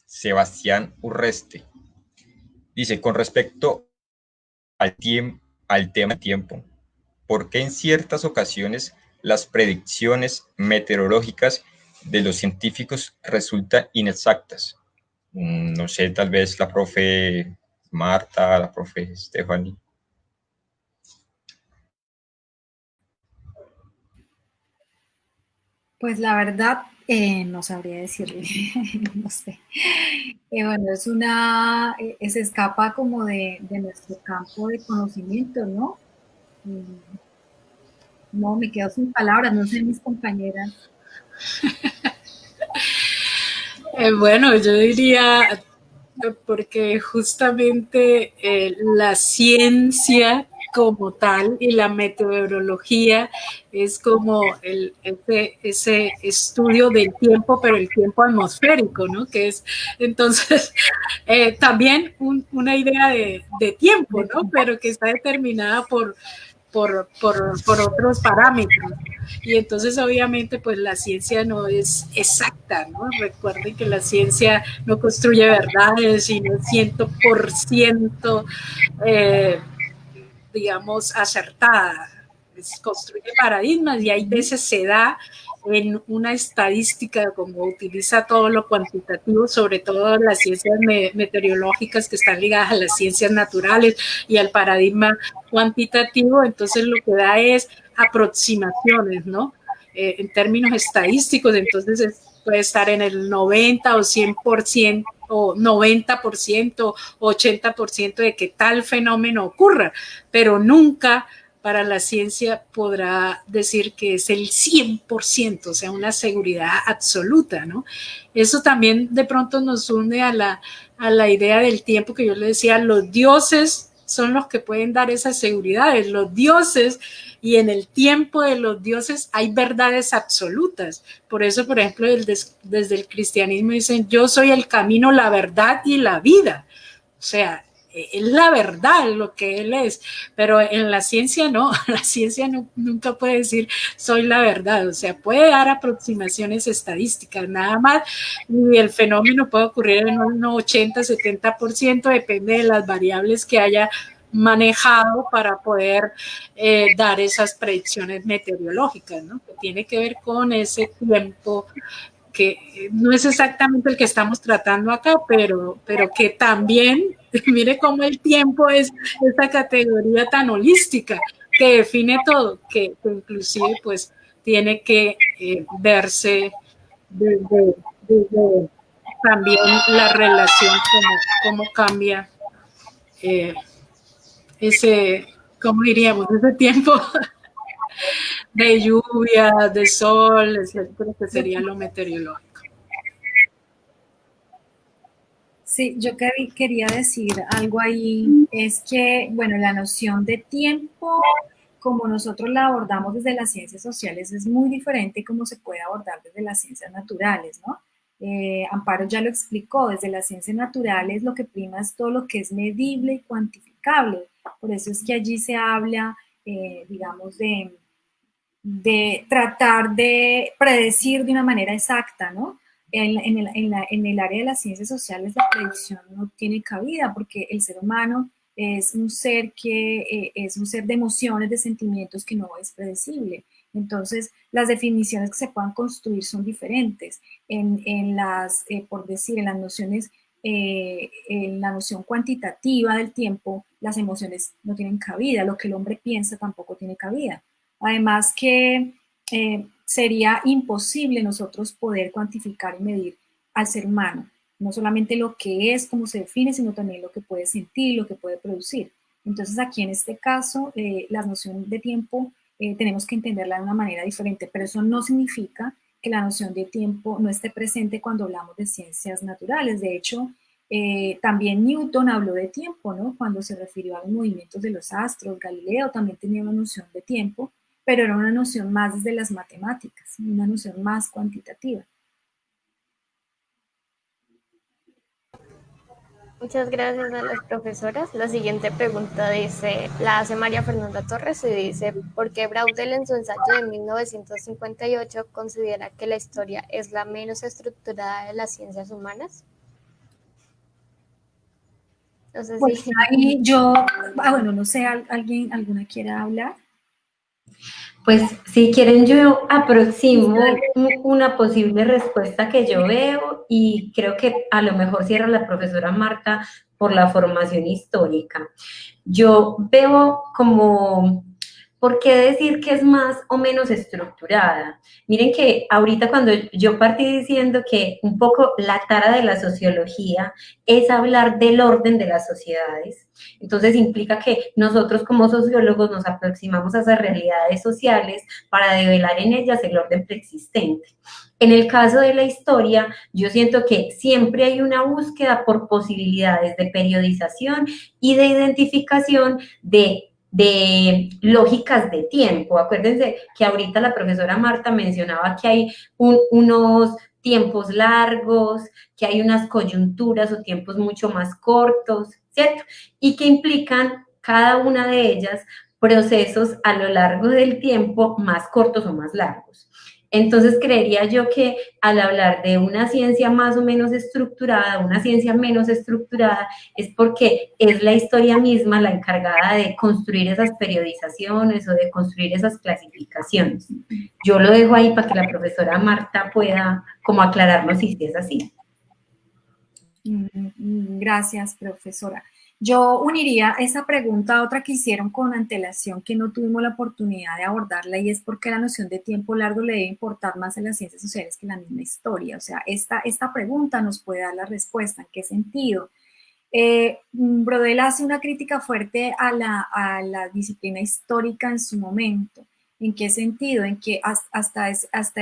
Sebastián Urreste. Dice: con respecto al tema tiempo, ¿por qué en ciertas ocasiones las predicciones meteorológicas de los científicos resultan inexactas? No sé, tal vez la profe Marta, la profe Stephanie. Pues la verdad, no sabría decirle, no sé. Bueno, se escapa como de nuestro campo de conocimiento, ¿no? No, me quedo sin palabras, no sé mis compañeras. Bueno, yo diría, porque justamente la ciencia como tal y la meteorología es como ese estudio del tiempo, pero el tiempo atmosférico, ¿no? Que es entonces también una idea de tiempo, ¿no? Pero que está determinada por otros parámetros. Y entonces obviamente pues la ciencia no es exacta, ¿no? Recuerden que la ciencia no construye verdades, sino 100% digamos acertada. Construye paradigmas y hay veces se da en una estadística como utiliza todo lo cuantitativo, sobre todo las ciencias meteorológicas que están ligadas a las ciencias naturales y al paradigma cuantitativo, entonces lo que da es aproximaciones, ¿no? En términos estadísticos, entonces puede estar en el 90 o 100% o 90%, 80% de que tal fenómeno ocurra, pero nunca para la ciencia podrá decir que es el 100%, o sea, una seguridad absoluta, ¿no? Eso también de pronto nos une a la idea del tiempo que yo le decía, los dioses son los que pueden dar esas seguridades, los dioses, y en el tiempo de los dioses hay verdades absolutas. Por eso, por ejemplo, desde el cristianismo dicen, yo soy el camino, la verdad y la vida. O sea, es la verdad lo que él es, pero en la ciencia no, la ciencia nunca puede decir soy la verdad, o sea, puede dar aproximaciones estadísticas nada más, y el fenómeno puede ocurrir en un 80-70%, depende de las variables que haya manejado para poder dar esas predicciones meteorológicas, ¿no? Que tiene que ver con ese tiempo que no es exactamente el que estamos tratando acá, pero que también, mire cómo el tiempo es esta categoría tan holística que define todo, que inclusive pues tiene que verse desde también la relación, cómo cambia ese, ¿cómo diríamos? Ese tiempo de lluvia, de sol, etcétera, que sería lo meteorológico. Sí, yo quería decir algo ahí, es que, bueno, la noción de tiempo, como nosotros la abordamos desde las ciencias sociales, es muy diferente como se puede abordar desde las ciencias naturales, ¿no? Amparo ya lo explicó, desde las ciencias naturales lo que prima es todo lo que es medible y cuantificable, por eso es que allí se habla, digamos, de tratar de predecir de una manera exacta, ¿no? En el área de las ciencias sociales la predicción no tiene cabida porque el ser humano es un ser es un ser de emociones, de sentimientos que no es predecible. Entonces, las definiciones que se puedan construir son diferentes. Por decir, en las nociones, en la noción cuantitativa del tiempo, las emociones no tienen cabida, lo que el hombre piensa tampoco tiene cabida. Además que sería imposible nosotros poder cuantificar y medir al ser humano, no solamente lo que es, cómo se define, sino también lo que puede sentir, lo que puede producir. Entonces aquí en este caso, la noción de tiempo tenemos que entenderla de una manera diferente, pero eso no significa que la noción de tiempo no esté presente cuando hablamos de ciencias naturales. De hecho, también Newton habló de tiempo, ¿no? Cuando se refirió a los movimientos de los astros, Galileo también tenía una noción de tiempo, pero era una noción más desde las matemáticas, una noción más cuantitativa. Muchas gracias a las profesoras. La siguiente pregunta la hace María Fernanda Torres y dice, ¿por qué Braudel en su ensayo de 1958 considera que la historia es la menos estructurada de las ciencias humanas? No sé pues si... ahí bueno, no sé, ¿alguna quiera hablar? Pues si quieren yo aproximo una posible respuesta que yo veo y creo que a lo mejor cierra la profesora Marta por la formación histórica. Yo veo como, ¿por qué decir que es más o menos estructurada? Miren que ahorita cuando yo partí diciendo que un poco la tara de la sociología es hablar del orden de las sociedades, entonces implica que nosotros como sociólogos nos aproximamos a esas realidades sociales para develar en ellas el orden preexistente. En el caso de la historia, yo siento que siempre hay una búsqueda por posibilidades de periodización y de identificación de lógicas de tiempo. Acuérdense que ahorita la profesora Marta mencionaba que hay unos tiempos largos, que hay unas coyunturas o tiempos mucho más cortos, ¿cierto? Y que implican cada una de ellas procesos a lo largo del tiempo más cortos o más largos. Entonces creería yo que al hablar de una ciencia más o menos estructurada, una ciencia menos estructurada, es porque es la historia misma la encargada de construir esas periodizaciones o de construir esas clasificaciones. Yo lo dejo ahí para que la profesora Marta pueda como aclararnos si es así. Gracias, profesora. Yo uniría esa pregunta a otra que hicieron con antelación que no tuvimos la oportunidad de abordarla y es porque la noción de tiempo largo le debe importar más en las ciencias sociales que en la misma historia. O sea, esta pregunta nos puede dar la respuesta. ¿En qué sentido? Braudel hace una crítica fuerte a la disciplina histórica en su momento. ¿En qué sentido? En que hasta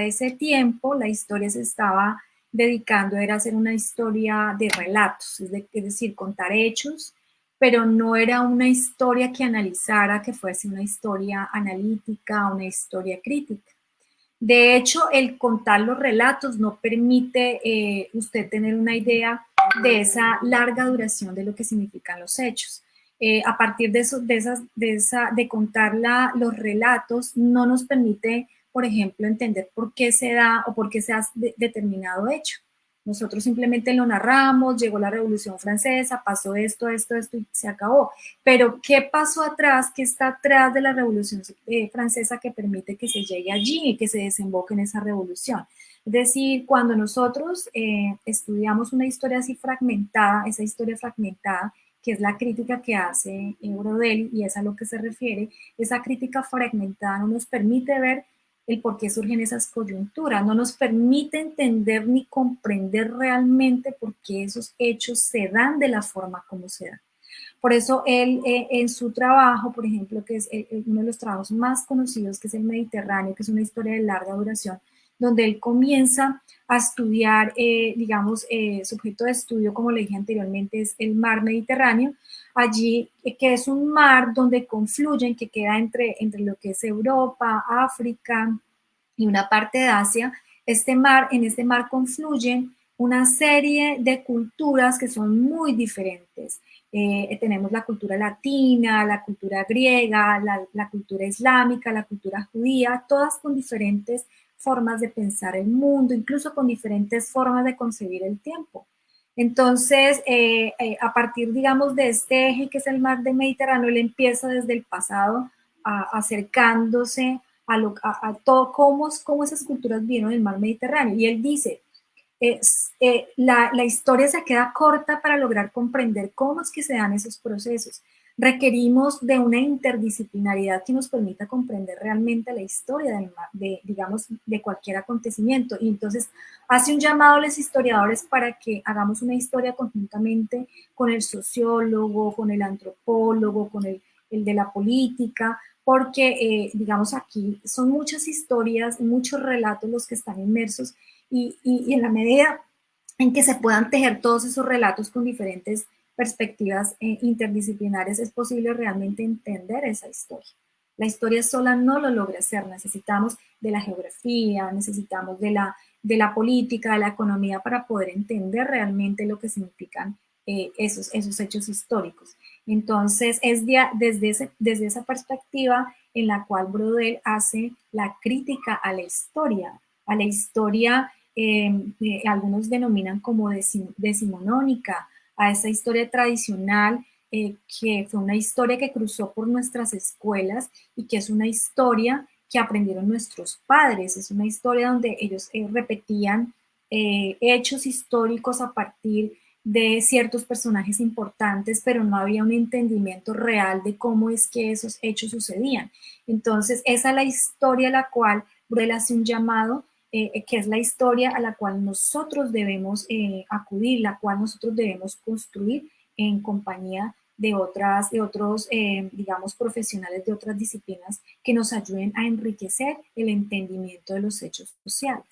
ese tiempo la historia se estaba dedicando a hacer una historia de relatos, es decir, contar hechos, pero no era una historia que analizara, que fuese una historia analítica, una historia crítica. De hecho, el contar los relatos no permite usted tener una idea de esa larga duración de lo que significan los hechos. A partir de eso, de contar los relatos, no nos permite, por ejemplo, entender por qué se da o por qué se ha determinado hecho. Nosotros simplemente lo narramos, llegó la Revolución Francesa, pasó esto y se acabó. Pero, ¿qué pasó atrás? ¿Qué está atrás de la Revolución Francesa que permite que se llegue allí y que se desemboque en esa revolución? Es decir, cuando nosotros estudiamos una historia así fragmentada, esa historia fragmentada, que es la crítica que hace Brodel, y es a lo que se refiere, esa crítica fragmentada no nos permite ver el por qué surgen esas coyunturas, no nos permite entender ni comprender realmente por qué esos hechos se dan de la forma como se dan. Por eso él en su trabajo, por ejemplo, que es uno de los trabajos más conocidos, que es el Mediterráneo, que es una historia de larga duración, donde él comienza a estudiar, digamos, su objeto de estudio, como le dije anteriormente, es el mar Mediterráneo, allí que es un mar donde confluyen, que queda entre lo que es Europa, África y una parte de Asia. En este mar confluyen una serie de culturas que son muy diferentes. Tenemos la cultura latina, la cultura griega, la cultura islámica, la cultura judía, todas con diferentes formas de pensar el mundo, incluso con diferentes formas de concebir el tiempo. Entonces, a partir, digamos, de este eje que es el mar del Mediterráneo, él empieza desde el pasado acercándose a todo, cómo esas culturas vieron el mar Mediterráneo. Y él dice, la historia se queda corta para lograr comprender cómo es que se dan esos procesos. Requerimos de una interdisciplinaridad que nos permita comprender realmente la historia digamos, de cualquier acontecimiento. Y entonces hace un llamado a los historiadores para que hagamos una historia conjuntamente con el sociólogo, con el antropólogo, con el de la política, porque, digamos, aquí son muchas historias, muchos relatos los que están inmersos, y en la medida en que se puedan tejer todos esos relatos con diferentes perspectivas interdisciplinares, es posible realmente entender esa historia. La historia sola no lo logra hacer, necesitamos de la geografía, necesitamos de la política, de la economía para poder entender realmente lo que significan esos hechos históricos. Entonces, es desde esa perspectiva en la cual Brodel hace la crítica a la historia algunos denominan como decimonónica, a esa historia tradicional que fue una historia que cruzó por nuestras escuelas y que es una historia que aprendieron nuestros padres, es una historia donde ellos repetían hechos históricos a partir de ciertos personajes importantes, pero no había un entendimiento real de cómo es que esos hechos sucedían. Entonces, esa es la historia a la cual Brodel hace un llamado, que es la historia a la cual nosotros debemos acudir, la cual nosotros debemos construir en compañía de otros, digamos, profesionales de otras disciplinas que nos ayuden a enriquecer el entendimiento de los hechos sociales.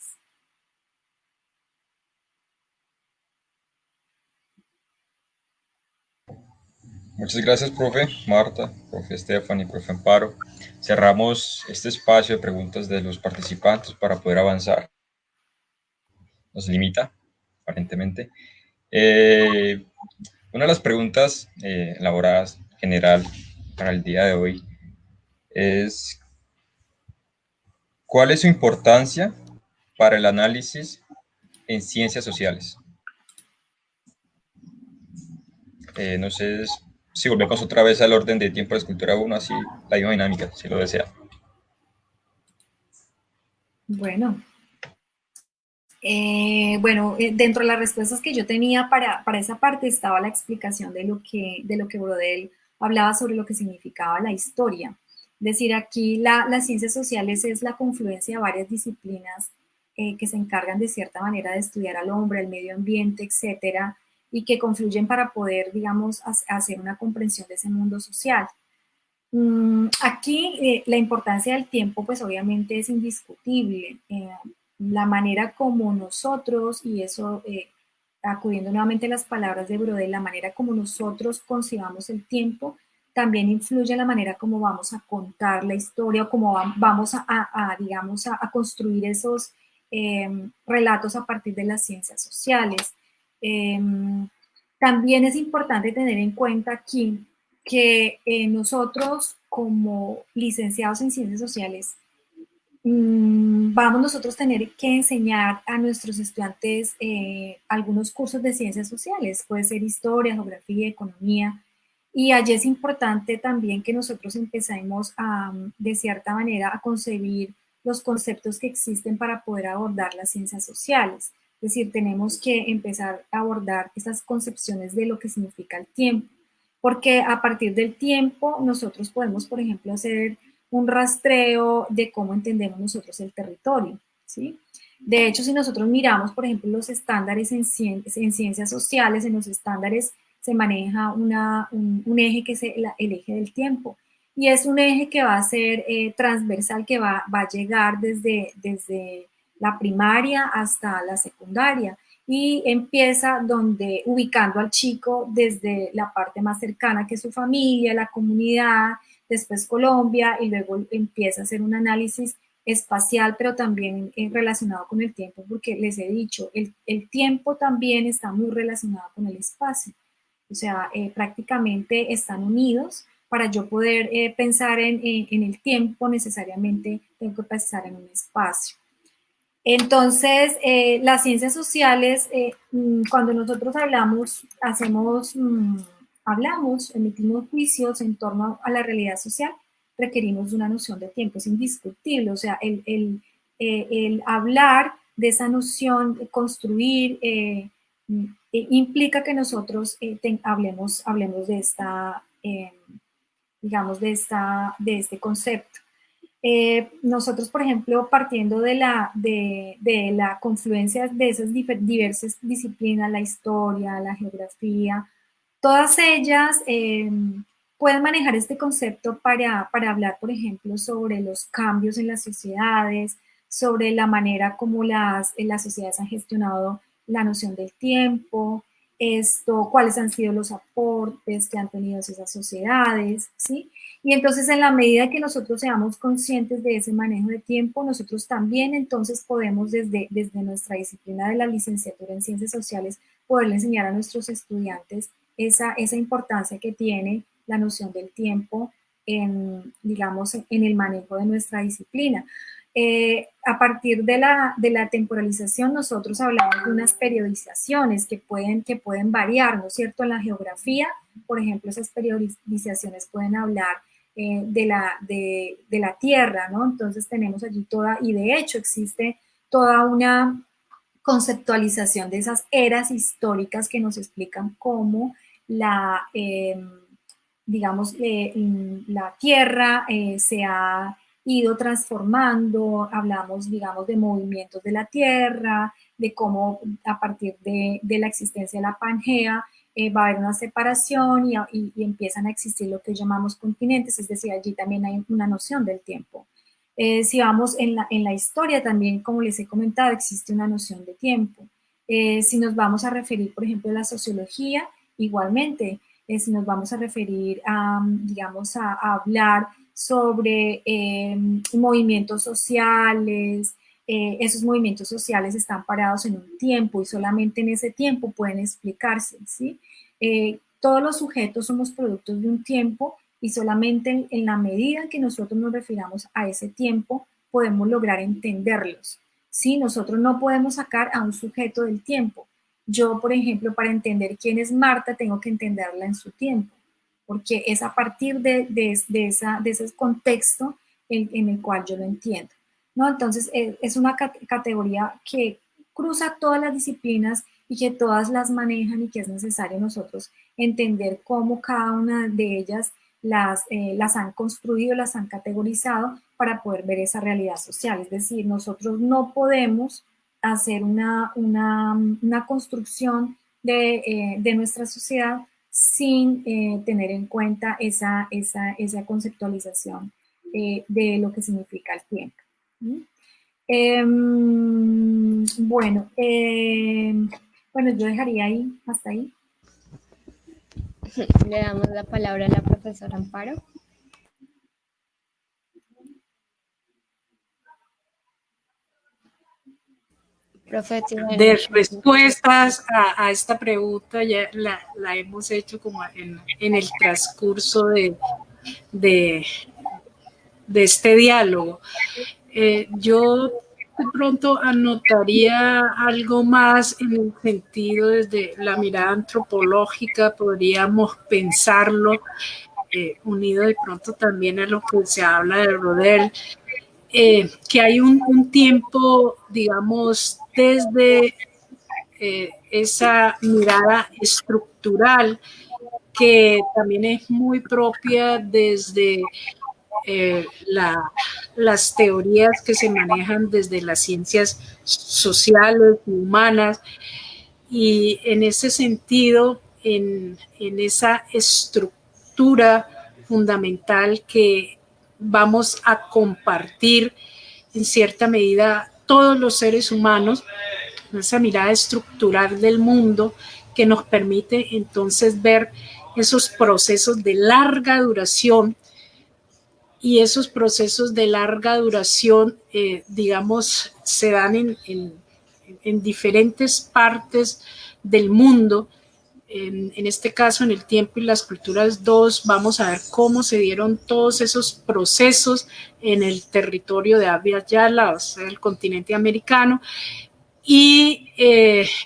Muchas gracias, profe Marta, profe Stephanie, profe Amparo. Cerramos este espacio de preguntas de los participantes para poder avanzar. Nos limita, aparentemente. Una de las preguntas elaboradas general para el día de hoy es: ¿cuál es su importancia para el análisis en ciencias sociales? No sé si volvemos otra vez al orden de tiempo de escultura 1, así la misma dinámica, si lo desea. Bueno, dentro de las respuestas que yo tenía para esa parte estaba la explicación de lo que Brodel hablaba sobre lo que significaba la historia. Es decir, aquí las ciencias sociales es la confluencia de varias disciplinas que se encargan de cierta manera de estudiar al hombre, al medio ambiente, etcétera, y que confluyen para poder, digamos, hacer una comprensión de ese mundo social. Aquí la importancia del tiempo, pues obviamente es indiscutible. La manera como nosotros, y eso acudiendo nuevamente a las palabras de Brodel, la manera como nosotros concibamos el tiempo también influye en la manera como vamos a contar la historia o cómo vamos digamos, a construir esos relatos a partir de las ciencias sociales. También es importante tener en cuenta aquí que nosotros como licenciados en ciencias sociales vamos nosotros a tener que enseñar a nuestros estudiantes algunos cursos de ciencias sociales, puede ser historia, geografía, economía, y allí es importante también que nosotros empecemos a, de cierta manera, a concebir los conceptos que existen para poder abordar las ciencias sociales. Es decir, tenemos que empezar a abordar esas concepciones de lo que significa el tiempo, porque a partir del tiempo nosotros podemos, por ejemplo, hacer un rastreo de cómo entendemos nosotros el territorio, ¿sí? De hecho, si nosotros miramos, por ejemplo, los estándares en ciencias sociales, en los estándares se maneja un eje que es el eje del tiempo. Y es un eje que va a ser transversal, que va a llegar desde la primaria hasta la secundaria. Y empieza ubicando al chico desde la parte más cercana, que es su familia, la comunidad, después Colombia, y luego empieza a hacer un análisis espacial, pero también relacionado con el tiempo, porque les he dicho, el tiempo también está muy relacionado con el espacio. O sea, prácticamente están unidos. Para yo poder pensar en el tiempo, necesariamente tengo que pensar en un espacio. Entonces, las ciencias sociales, cuando nosotros hablamos, emitimos juicios en torno a la realidad social, requerimos una noción de tiempo, es indiscutible. O sea, el hablar de esa noción, construir, implica que nosotros hablemos de esta, digamos, de este concepto. Nosotros, por ejemplo, partiendo de la confluencia de esas diversas disciplinas, la historia, la geografía, todas ellas pueden manejar este concepto para hablar, por ejemplo, sobre los cambios en las sociedades, sobre la manera como las sociedades han gestionado la noción del tiempo, cuáles han sido los aportes que han tenido esas sociedades, ¿sí? Y entonces, en la medida que nosotros seamos conscientes de ese manejo de tiempo, nosotros también entonces podemos desde nuestra disciplina de la licenciatura en Ciencias Sociales poderle enseñar a nuestros estudiantes esa importancia que tiene la noción del tiempo digamos, en el manejo de nuestra disciplina. A partir de la temporalización, nosotros hablamos de unas periodizaciones que pueden variar, ¿no es cierto? En la geografía, por ejemplo, esas periodizaciones pueden hablar de la Tierra, ¿no? Entonces tenemos allí y de hecho existe toda una conceptualización de esas eras históricas que nos explican cómo digamos, la Tierra se ha ido transformando, hablamos, digamos, de movimientos de la Tierra, de cómo a partir de la existencia de la Pangea va a haber una separación y empiezan a existir lo que llamamos continentes, es decir, allí también hay una noción del tiempo. Si vamos en la historia también, como les he comentado, existe una noción de tiempo. Si nos vamos a referir, por ejemplo, a la sociología, igualmente, si nos vamos a referir digamos, a hablar sobre movimientos sociales, esos movimientos sociales están parados en un tiempo y solamente en ese tiempo pueden explicarse, ¿sí? Todos los sujetos somos productos de un tiempo y solamente en la medida en que nosotros nos refiramos a ese tiempo podemos lograr entenderlos, ¿sí? Nosotros no podemos sacar a un sujeto del tiempo. Yo, por ejemplo, para entender quién es Marta, tengo que entenderla en su tiempo, porque es a partir de ese contexto en el cual yo lo entiendo, ¿no? Entonces, es una categoría que cruza todas las disciplinas y que todas las manejan y que es necesario nosotros entender cómo cada una de ellas las han construido, las han categorizado para poder ver esa realidad social. Es decir, nosotros no podemos hacer una construcción de nuestra sociedad sin tener en cuenta esa conceptualización de lo que significa el tiempo. Bueno, yo dejaría hasta ahí. Le damos la palabra a la profesora Amparo. Profe, ¿tiene de respuestas a esta pregunta ya la hemos hecho como en el transcurso de este diálogo. Yo de pronto anotaría algo más en el sentido desde la mirada antropológica, podríamos pensarlo, unido de pronto también a lo que se habla de Rodel, que hay un tiempo, digamos, desde esa mirada estructural que también es muy propia desde las teorías que se manejan desde las ciencias sociales y humanas, y en ese sentido, en esa estructura fundamental que vamos a compartir en cierta medida todos los seres humanos, esa mirada estructural del mundo que nos permite entonces ver esos procesos de larga duración. Y esos procesos de larga duración, digamos, se dan en diferentes partes del mundo. En este caso, en el tiempo y las culturas 2, vamos a ver cómo se dieron todos esos procesos en el territorio de Abya Yala, o sea, el continente americano. Y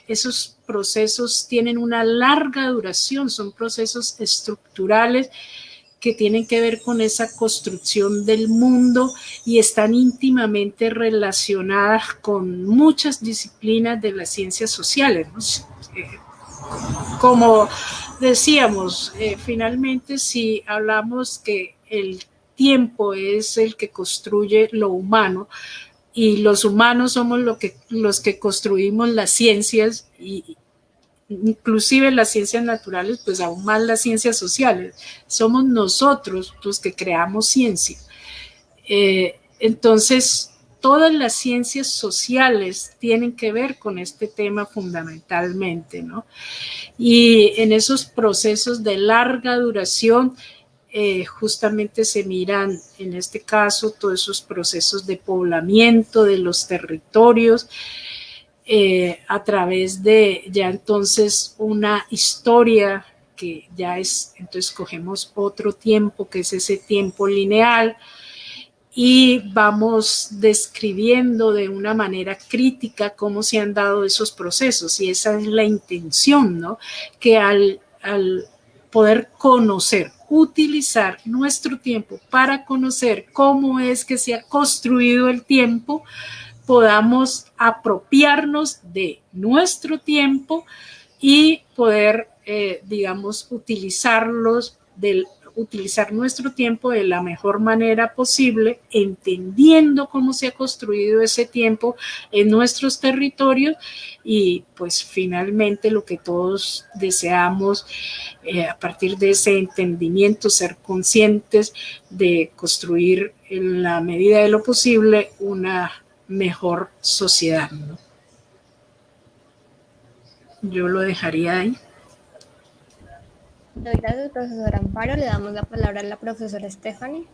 esos procesos tienen una larga duración, son procesos estructurales que tienen que ver con esa construcción del mundo y están íntimamente relacionadas con muchas disciplinas de las ciencias sociales, ¿no? Como decíamos, finalmente si hablamos que el tiempo es el que construye lo humano y los humanos somos los que construimos las ciencias, y inclusive las ciencias naturales, pues aún más las ciencias sociales. Somos nosotros los que creamos ciencia. Entonces, todas las ciencias sociales tienen que ver con este tema fundamentalmente, ¿no? Y en esos procesos de larga duración, justamente se miran, en este caso, todos esos procesos de poblamiento de los territorios, a través de ya entonces una historia que ya es, entonces cogemos otro tiempo que es ese tiempo lineal y vamos describiendo de una manera crítica cómo se han dado esos procesos, y esa es la intención, ¿no? Que al poder conocer, utilizar nuestro tiempo para conocer cómo es que se ha construido el tiempo, podamos apropiarnos de nuestro tiempo y poder, digamos, utilizar nuestro tiempo de la mejor manera posible, entendiendo cómo se ha construido ese tiempo en nuestros territorios y pues finalmente lo que todos deseamos, a partir de ese entendimiento, ser conscientes de construir en la medida de lo posible una mejor sociedad, ¿no? Yo lo dejaría ahí. Gracias, profesora Amparo. Le damos la palabra a la profesora Stephanie.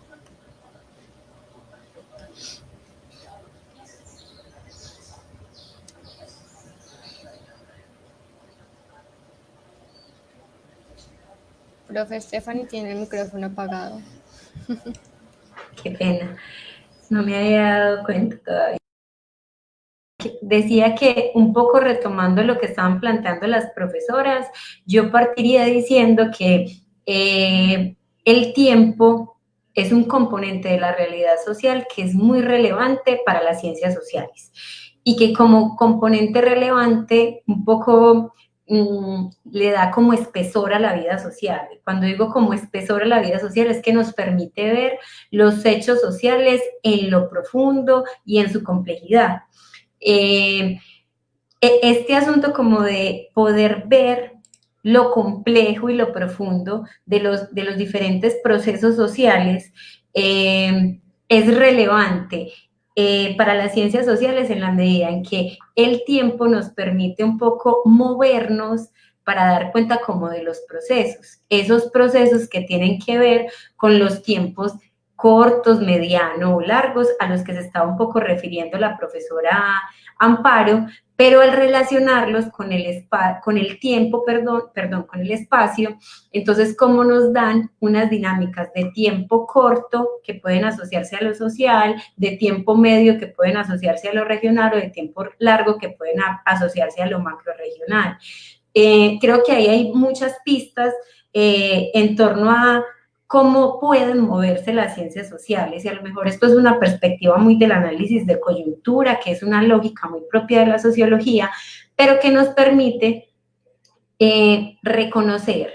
Profe Stephanie tiene el micrófono apagado. Qué pena, no me había dado cuenta todavía. Decía que un poco retomando lo que estaban planteando las profesoras, yo partiría diciendo que el tiempo es un componente de la realidad social que es muy relevante para las ciencias sociales y que como componente relevante un poco le da como espesor a la vida social. Cuando digo como espesor a la vida social es que nos permite ver los hechos sociales en lo profundo y en su complejidad. Este asunto como de poder ver lo complejo y lo profundo de los diferentes procesos sociales es relevante para las ciencias sociales en la medida en que el tiempo nos permite un poco movernos para dar cuenta como de los procesos, esos procesos que tienen que ver con los tiempos cortos, medianos o largos, a los que se estaba un poco refiriendo la profesora Amparo, pero al relacionarlos con el tiempo, con el espacio, entonces cómo nos dan unas dinámicas de tiempo corto que pueden asociarse a lo social, de tiempo medio que pueden asociarse a lo regional o de tiempo largo que pueden asociarse a lo macrorregional. Creo que ahí hay muchas pistas en torno a cómo pueden moverse las ciencias sociales, y a lo mejor esto es una perspectiva muy del análisis de coyuntura, que es una lógica muy propia de la sociología, pero que nos permite reconocer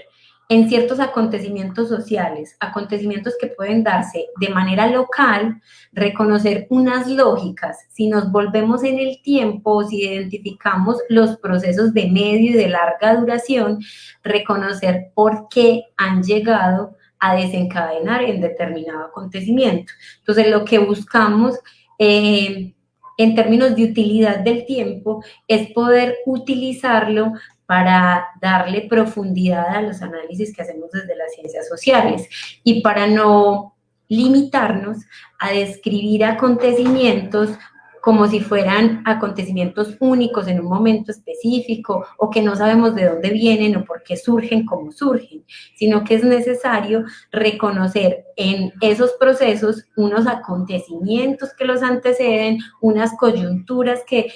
en ciertos acontecimientos sociales, acontecimientos que pueden darse de manera local, reconocer unas lógicas, si nos volvemos en el tiempo, si identificamos los procesos de medio y de larga duración, reconocer por qué han llegado a desencadenar en determinado acontecimiento. Entonces, lo que buscamos en términos de utilidad del tiempo es poder utilizarlo para darle profundidad a los análisis que hacemos desde las ciencias sociales y para no limitarnos a describir acontecimientos como si fueran acontecimientos únicos en un momento específico o que no sabemos de dónde vienen o por qué surgen como surgen, sino que es necesario reconocer en esos procesos unos acontecimientos que los anteceden, unas coyunturas que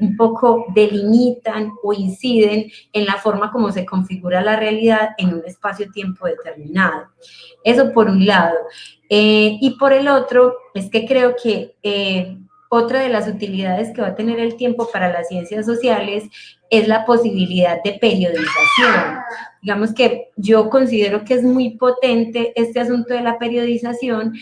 un poco delimitan o inciden en la forma como se configura la realidad en un espacio-tiempo determinado. Eso por un lado. Y por el otro, es que creo que otra de las utilidades que va a tener el tiempo para las ciencias sociales es la posibilidad de periodización. Digamos que yo considero que es muy potente este asunto de la periodización,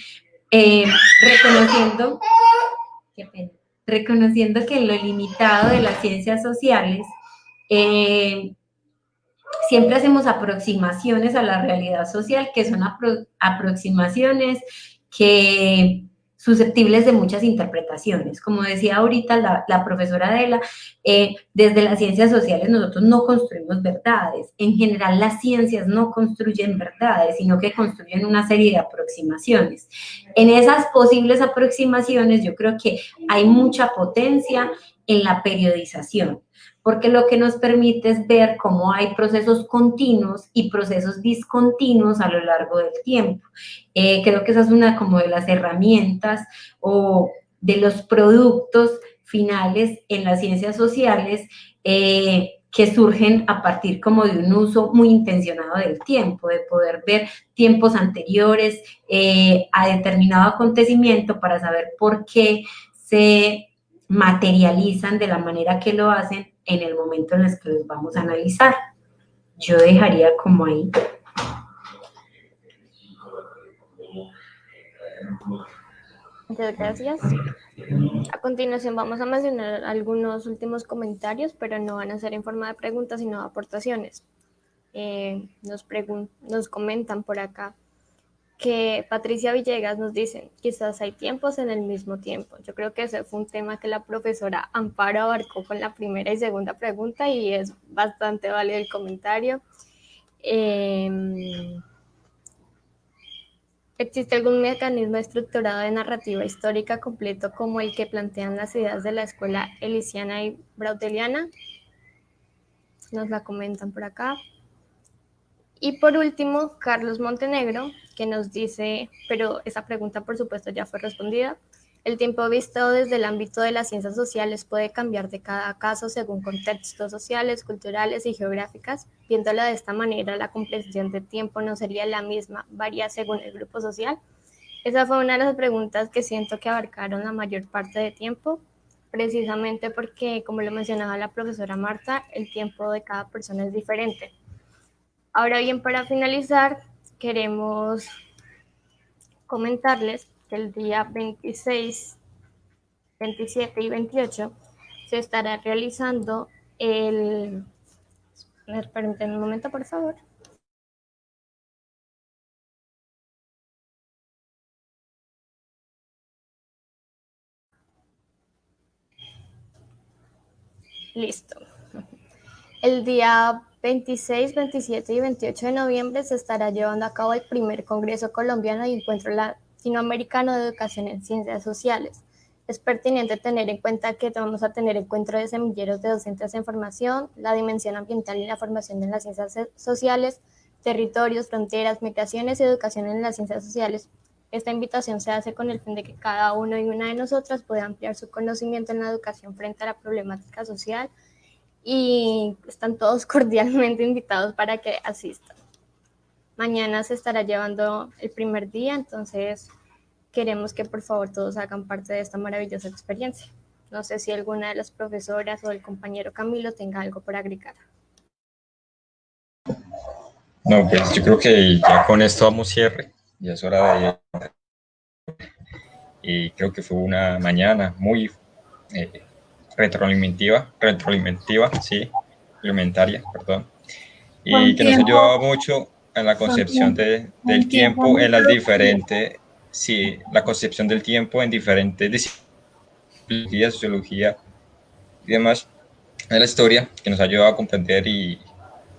reconociendo que en lo limitado de las ciencias sociales siempre hacemos aproximaciones a la realidad social, que son aproximaciones que susceptibles de muchas interpretaciones. Como decía ahorita la profesora Adela, desde las ciencias sociales nosotros no construimos verdades. En general las ciencias no construyen verdades, sino que construyen una serie de aproximaciones. En esas posibles aproximaciones yo creo que hay mucha potencia en la periodización, porque lo que nos permite es ver cómo hay procesos continuos y procesos discontinuos a lo largo del tiempo. Creo que esa es una como de las herramientas o de los productos finales en las ciencias sociales que surgen a partir como de un uso muy intencionado del tiempo, de poder ver tiempos anteriores a determinado acontecimiento para saber por qué se materializan de la manera que lo hacen en el momento en el que los vamos a analizar. Yo dejaría como ahí. Muchas gracias. A continuación vamos a mencionar algunos últimos comentarios, pero no van a ser en forma de preguntas, sino de aportaciones. Nos comentan por acá que Patricia Villegas nos dice, quizás hay tiempos en el mismo tiempo. Yo creo que ese fue un tema que la profesora Amparo abarcó con la primera y segunda pregunta y es bastante válido el comentario. ¿Existe algún mecanismo estructurado de narrativa histórica completo como el que plantean las ideas de la escuela elisiana y braudeliana? Nos la comentan por acá. Y por último, Carlos Montenegro, que nos dice, pero esa pregunta por supuesto ya fue respondida, el tiempo visto desde el ámbito de las ciencias sociales puede cambiar de cada caso según contextos sociales, culturales y geográficas. Viéndolo de esta manera, la comprensión de tiempo no sería la misma, varía según el grupo social. Esa fue una de las preguntas que siento que abarcaron la mayor parte de tiempo, precisamente porque, como lo mencionaba la profesora Marta, el tiempo de cada persona es diferente. Ahora bien, para finalizar, queremos comentarles que el día 26, 27 y 28 se estará realizando el... Permítanme un momento, por favor. Listo. El día 26, 27 y 28 de noviembre se estará llevando a cabo el primer Congreso Colombiano y Encuentro Latinoamericano de Educación en Ciencias Sociales. Es pertinente tener en cuenta que vamos a tener encuentro de semilleros de docentes en formación, la dimensión ambiental y la formación en las ciencias sociales, territorios, fronteras, migraciones y educación en las ciencias sociales. Esta invitación se hace con el fin de que cada uno y una de nosotras pueda ampliar su conocimiento en la educación frente a la problemática social, y están todos cordialmente invitados para que asistan. Mañana se estará llevando el primer día, entonces queremos que por favor todos hagan parte de esta maravillosa experiencia. No sé si alguna de las profesoras o el compañero Camilo tenga algo por agregar. No, pues yo creo que ya con esto damos cierre, ya es hora de... Y creo que fue una mañana muy retroalimentaria, sí, complementaria, perdón, y que nos ha ayudado mucho en la concepción del tiempo en las diferentes, sí, la concepción del tiempo en diferentes disciplinas, sociología y demás, de la historia, que nos ha ayudado a comprender y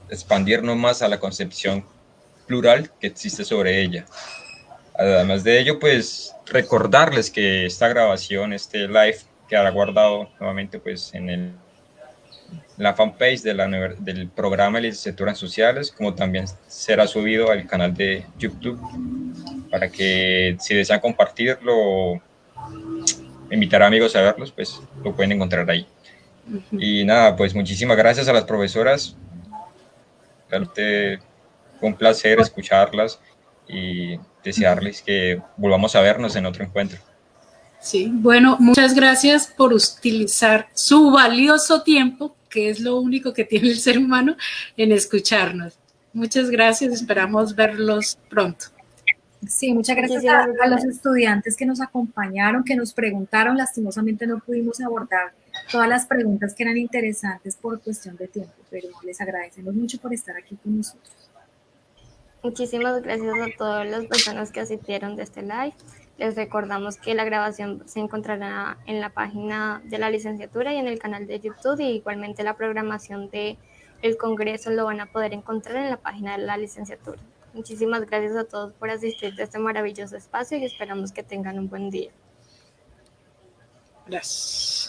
expandirnos más a la concepción plural que existe sobre ella. Además de ello, pues recordarles que esta grabación, este live, quedará guardado nuevamente pues en la fanpage del programa de licenciatura en sociales, como también será subido al canal de YouTube para que si desean compartirlo, invitar a amigos a verlos, pues lo pueden encontrar ahí. Y nada, pues muchísimas gracias a las profesoras. Realmente fue un placer escucharlas y desearles que volvamos a vernos en otro encuentro. Sí, bueno, muchas gracias por utilizar su valioso tiempo, que es lo único que tiene el ser humano, en escucharnos. Muchas gracias, esperamos verlos pronto. Sí, muchas gracias a los estudiantes que nos acompañaron, que nos preguntaron. Lastimosamente no pudimos abordar todas las preguntas que eran interesantes por cuestión de tiempo, pero les agradecemos mucho por estar aquí con nosotros. Muchísimas gracias a todas las personas que asistieron de este live. Les recordamos que la grabación se encontrará en la página de la licenciatura y en el canal de YouTube, y igualmente la programación del congreso lo van a poder encontrar en la página de la licenciatura. Muchísimas gracias a todos por asistir a este maravilloso espacio y esperamos que tengan un buen día. Gracias.